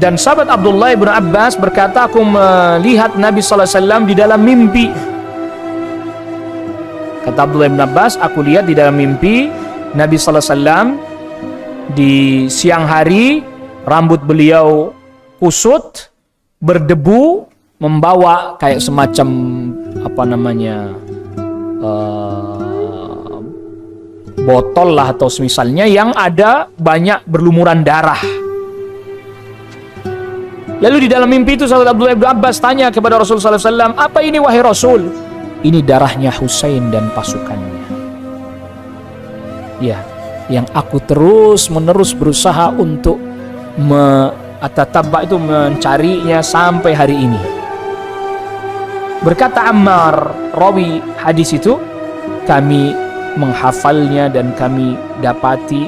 Dan sahabat Abdullah bin Abbas berkata, aku melihat Nabi sallallahu alaihi wasallam di dalam mimpi. Kata Abdullah bin Abbas, aku lihat di dalam mimpi Nabi sallallahu alaihi wasallam di siang hari, rambut beliau kusut, berdebu, membawa kayak semacam botol lah atau semisalnya yang ada banyak berlumuran darah. Lalu di dalam mimpi itu sahabat Abdullah bin Abbas tanya kepada Rasulullah SAW, apa ini wahai Rasul? Ini darahnya Husain dan pasukannya. Ya, yang aku terus menerus berusaha untuk mencarinya sampai hari ini. Berkata Ammar, rawi hadis itu, kami menghafalnya dan kami dapati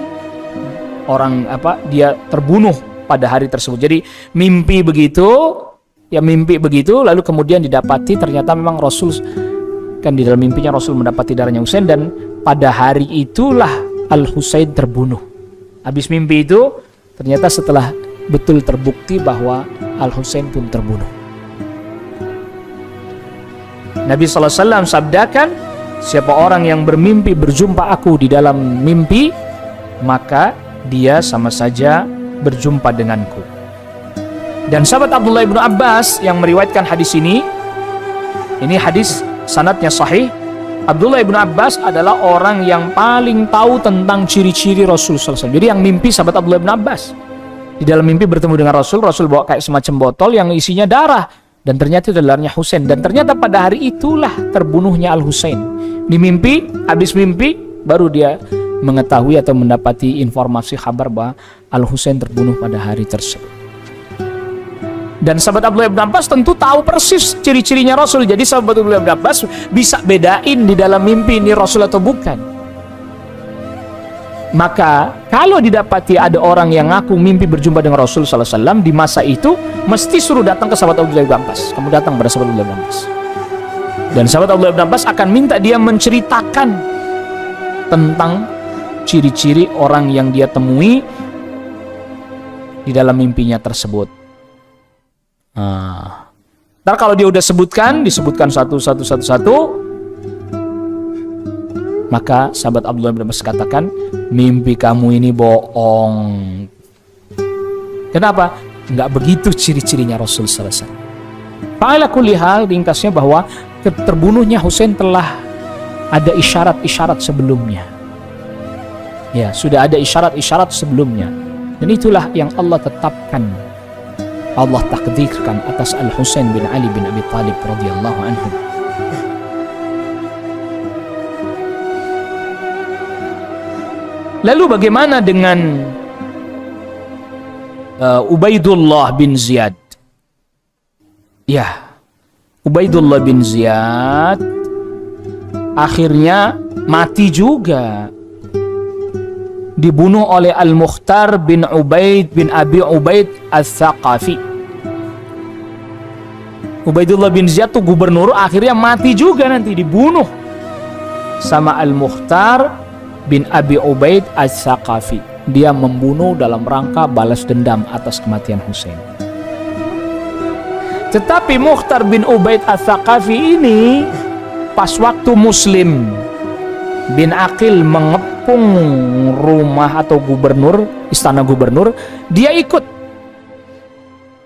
dia terbunuh pada hari tersebut. Jadi mimpi begitu, lalu kemudian didapati ternyata memang Rasul, kan di dalam mimpinya Rasul mendapati darahnya Husain, dan pada hari itulah Al-Husain terbunuh. Habis mimpi itu ternyata setelah betul terbukti bahwa Al-Husain pun terbunuh. Nabi SAW sabdakan, siapa orang yang bermimpi berjumpa aku di dalam mimpi, maka dia sama saja berjumpa denganku. Dan sahabat Abdullah bin Abbas yang meriwayatkan hadis ini hadis sanadnya sahih. Abdullah bin Abbas adalah orang yang paling tahu tentang ciri-ciri Rasul SAW. Jadi yang mimpi sahabat Abdullah bin Abbas, di dalam mimpi bertemu dengan Rasul bawa kayak semacam botol yang isinya darah, dan ternyata itu darahnya Husain, dan ternyata pada hari itulah terbunuhnya Al-Husain. Di mimpi, habis mimpi baru dia mengetahui atau mendapati informasi kabar bahwa Al-Husain terbunuh pada hari tersebut. Dan sahabat Abdullah bin Abbas tentu tahu persis ciri-cirinya Rasul. Jadi sahabat Abdullah bin Abbas bisa bedain di dalam mimpi ini Rasul atau bukan. Maka kalau didapati ada orang yang ngaku mimpi berjumpa dengan Rasul SAW di masa itu, mesti suruh datang ke sahabat Abdullah bin Abbas. Kamu datang pada sahabat Abdullah bin Abbas. Dan sahabat Abdullah bin Abbas akan minta dia menceritakan tentang ciri-ciri orang yang dia temui di dalam mimpinya tersebut. Ntar kalau dia udah disebutkan satu, maka sahabat Abdullah bin Abbas katakan, mimpi kamu ini bohong. Kenapa? Enggak begitu ciri-cirinya Rasul sallallahu alaihi wasallam. Ala kulli hal, ringkasnya bahwa terbunuhnya Husain telah ada isyarat-isyarat sebelumnya. Ya, sudah ada isyarat-isyarat sebelumnya. Dan itulah yang Allah tetapkan, Allah takdirkan atas Al-Husain bin Ali bin Abi Thalib radhiyallahu anhu. Lalu bagaimana dengan Ubaidullah bin Ziyad? Ya, Ubaidullah bin Ziyad akhirnya mati juga, dibunuh oleh Al-Mukhtar bin Ubaid bin Abi Ubaid Al-Thaqafi. Ubaidullah bin Ziyad tuh gubernur, akhirnya mati juga, nanti dibunuh sama Al-Mukhtar bin Abi Ubaid Al-Thaqafi. Dia membunuh dalam rangka balas dendam atas kematian Husain. Tetapi Mukhtar bin Ubaid Al-Thaqafi ini pas waktu Muslim bin Aqil mengepung rumah atau istana gubernur, dia ikut.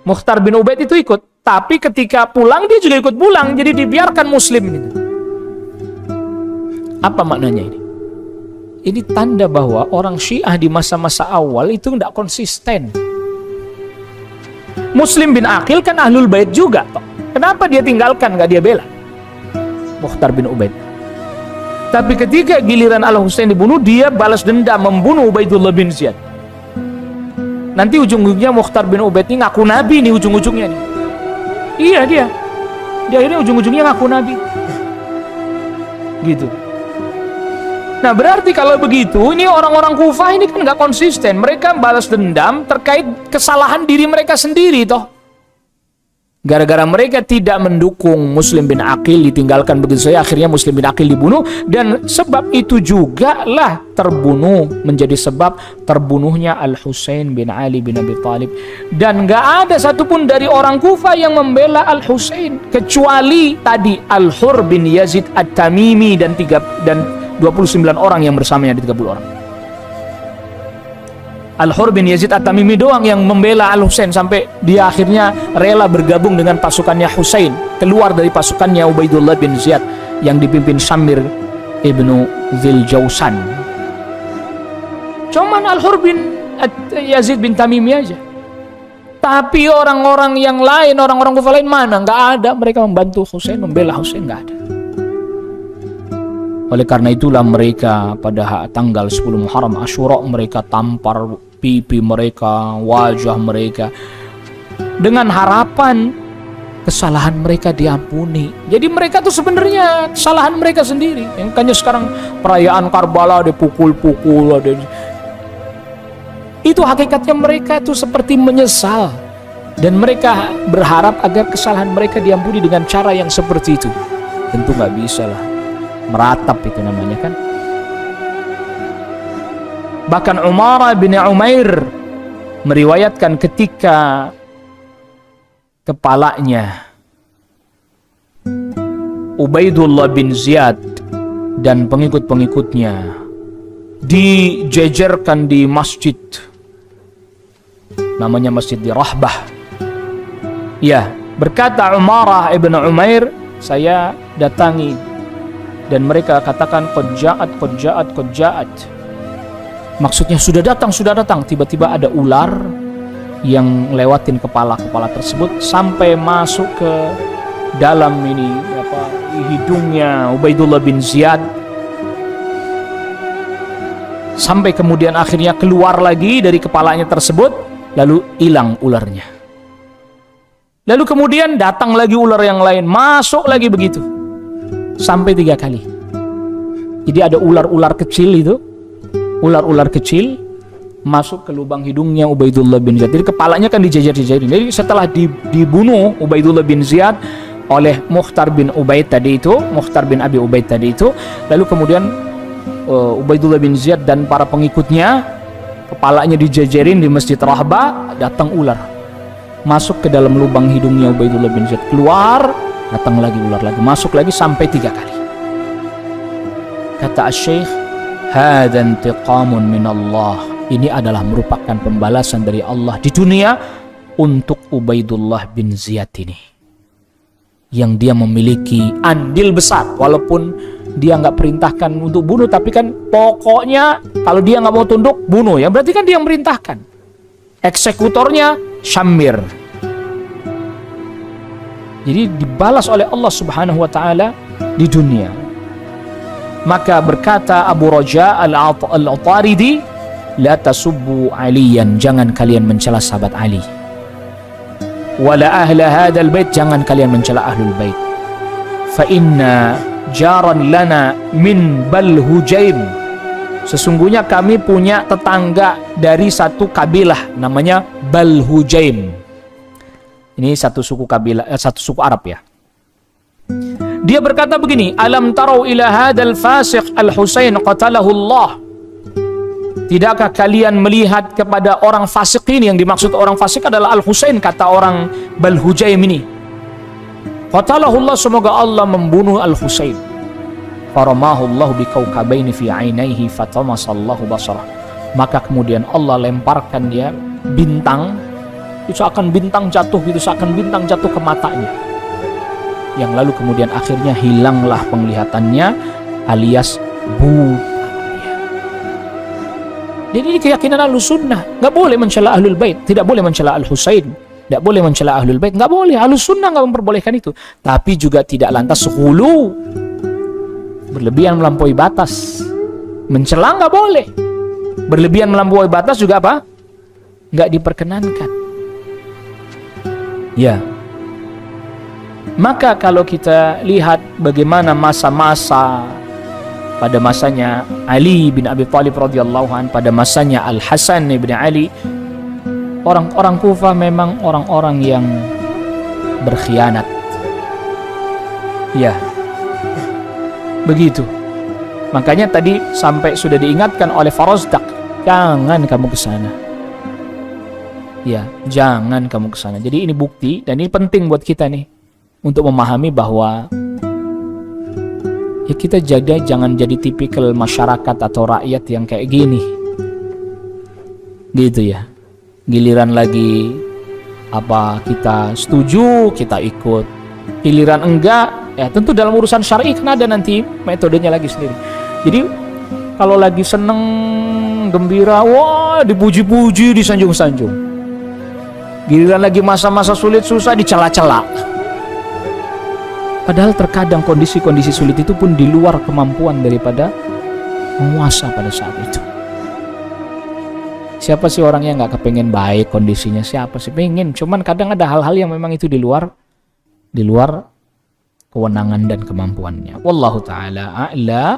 Mukhtar bin Ubaid itu ikut, tapi ketika pulang dia juga ikut pulang, jadi dibiarkan Muslim gitu. Apa maknanya ini? Ini tanda bahwa orang Syiah di masa-masa awal itu tidak konsisten. Muslim bin Aqil kan ahlul bait juga toh. Kenapa dia tinggalkan, nggak dia bela Mukhtar bin Ubaid? Tapi ketika giliran Al-Husain dibunuh, dia balas dendam membunuh Ubaidullah bin Ziyad. Nanti ujung-ujungnya Mukhtar bin Ubaid ini ngaku nabi nih, ujung-ujungnya nih. Iya, dia akhirnya ujung-ujungnya ngaku nabi. Gitu. Nah, berarti kalau begitu, ini orang-orang Kufah ini kan nggak konsisten. Mereka balas dendam terkait kesalahan diri mereka sendiri toh. Gara-gara mereka tidak mendukung Muslim bin Aqil ditinggalkan begitu saja, akhirnya Muslim bin Aqil dibunuh, dan sebab itu juga lah menjadi sebab terbunuhnya Al-Husain bin Ali bin Abi Thalib. Dan gak ada satupun dari orang Kufah yang membela Al-Husain kecuali tadi Al-Hur bin Yazid At-Tamimi dan 29 orang yang bersamanya di 30 orang. Al-Hur bin Yazid At-Tamimi doang yang membela Al-Husain sampai dia akhirnya rela bergabung dengan pasukannya Husain, keluar dari pasukannya Ubaidullah bin Ziyad yang dipimpin Shamir ibnu Dzil Jausan. Cuman Al-Hur bin Yazid bin Tamimi aja. Tapi orang-orang yang lain, orang-orang Kufah lain mana? Nggak ada mereka membantu Husain, membela Husain, nggak ada. Oleh karena itulah mereka pada tanggal 10 Muharram Asyura mereka tampar pipi mereka, wajah mereka, dengan harapan kesalahan mereka diampuni. Jadi mereka tuh sebenarnya kesalahan mereka sendiri. Makanya sekarang perayaan Karbala ada pukul-pukul, ada itu hakikatnya mereka tuh seperti menyesal, dan mereka berharap agar kesalahan mereka diampuni dengan cara yang seperti itu. Tentu nggak bisa lah, meratap itu namanya kan. Bahkan Umar bin Umair meriwayatkan ketika kepalanya Ubaidullah bin Ziyad dan pengikut-pengikutnya dijejerkan di masjid, namanya Masjid di Rahbah. Ya, berkata Umar ibn Umair, saya datangi dan mereka katakan qad ja'at. Maksudnya sudah datang. Tiba-tiba ada ular yang lewatin kepala tersebut sampai masuk ke dalam hidungnya Ubaidullah bin Ziyad, sampai kemudian akhirnya keluar lagi dari kepalanya tersebut, lalu hilang ularnya. Lalu kemudian datang lagi ular yang lain, masuk lagi begitu sampai 3 kali. Jadi ada ular-ular kecil masuk ke lubang hidungnya Ubaidullah bin Ziyad. Jadi kepalanya kan dijejer-jejerin. Jadi setelah dibunuh Ubaidullah bin Ziyad oleh Mukhtar bin Abi Ubaid tadi itu, lalu kemudian Ubaidullah bin Ziyad dan para pengikutnya kepalanya dijejerin di Masjid Rahbah, datang ular masuk ke dalam lubang hidungnya Ubaidullah bin Ziyad, keluar, datang lagi ular lagi, masuk lagi sampai 3 kali. Kata Asy-Syaikh, hadza intiqamun minallah, ini adalah merupakan pembalasan dari Allah di dunia untuk Ubaidullah bin Ziyad ini, yang dia memiliki andil besar. Walaupun dia nggak perintahkan untuk bunuh, tapi kan pokoknya kalau dia nggak mau tunduk, bunuh ya, berarti kan dia yang merintahkan. Eksekutornya Shamir. Jadi dibalas oleh Allah Subhanahu wa taala di dunia. Maka berkata Abu Raja Al-Utaridi, la tasubbu aliyan, jangan kalian mencela sahabat Ali. Wala ahla hadzal bait, jangan kalian mencela ahlul bait. Fa inna jaran lana min Bal Hujaim, sesungguhnya kami punya tetangga dari satu kabilah namanya Bal Hujaim. Ini satu suku Arab ya. Dia berkata begini, alam tarau ila hadzal fasiq al-Husain qatalahu Allah, tidakkah kalian melihat kepada orang fasik ini? Yang dimaksud orang fasik adalah Al-Husain, kata orang Bal Hujaim ini. Qatalahu Allah, semoga Allah membunuh Al-Husain. Faramahu Allah bikaukabaini fi ainaihi fatamasallahu basarah, maka kemudian Allah lemparkan dia bintang, itu akan bintang jatuh gitu, seakan bintang jatuh ke matanya, yang lalu kemudian akhirnya hilanglah penglihatannya alias buta. Jadi ini keyakinan Ahlussunnah, nggak boleh mencela Ahlul Bait, tidak boleh mencela Al-Husain, tidak boleh mencela Ahlul Bait, nggak boleh. Ahlussunnah nggak memperbolehkan itu, tapi juga tidak lantas hulu, berlebihan melampaui batas. Mencela nggak boleh, berlebihan melampaui batas juga apa? Nggak diperkenankan. Ya. Maka kalau kita lihat bagaimana masa-masa pada masanya Ali bin Abi Thalib radhiyallahu an, pada masanya Al Hasan bin Ali, orang-orang Kufah memang orang-orang yang berkhianat. Ya, begitu. Makanya tadi sampai sudah diingatkan oleh Farozdak, jangan kamu ke sana. Ya, jangan kamu ke sana. Jadi ini bukti, dan ini penting buat kita nih untuk memahami bahwa ya kita jaga jangan jadi tipikal masyarakat atau rakyat yang kayak gini. Gitu ya. Giliran lagi apa kita setuju, kita ikut. Giliran enggak, ya tentu dalam urusan syar'i kan ada nanti metodenya lagi sendiri. Jadi kalau lagi seneng, gembira, wah dipuji-puji, disanjung-sanjung. Giliran lagi masa-masa sulit susah, dicela-cela. Padahal terkadang kondisi-kondisi sulit itu pun di luar kemampuan daripada penguasa pada saat itu. Siapa sih orang yang nggak kepengen baik kondisinya? Siapa sih pengen? Cuman kadang ada hal-hal yang memang itu di luar kewenangan dan kemampuannya. Wallahu ta'ala a'la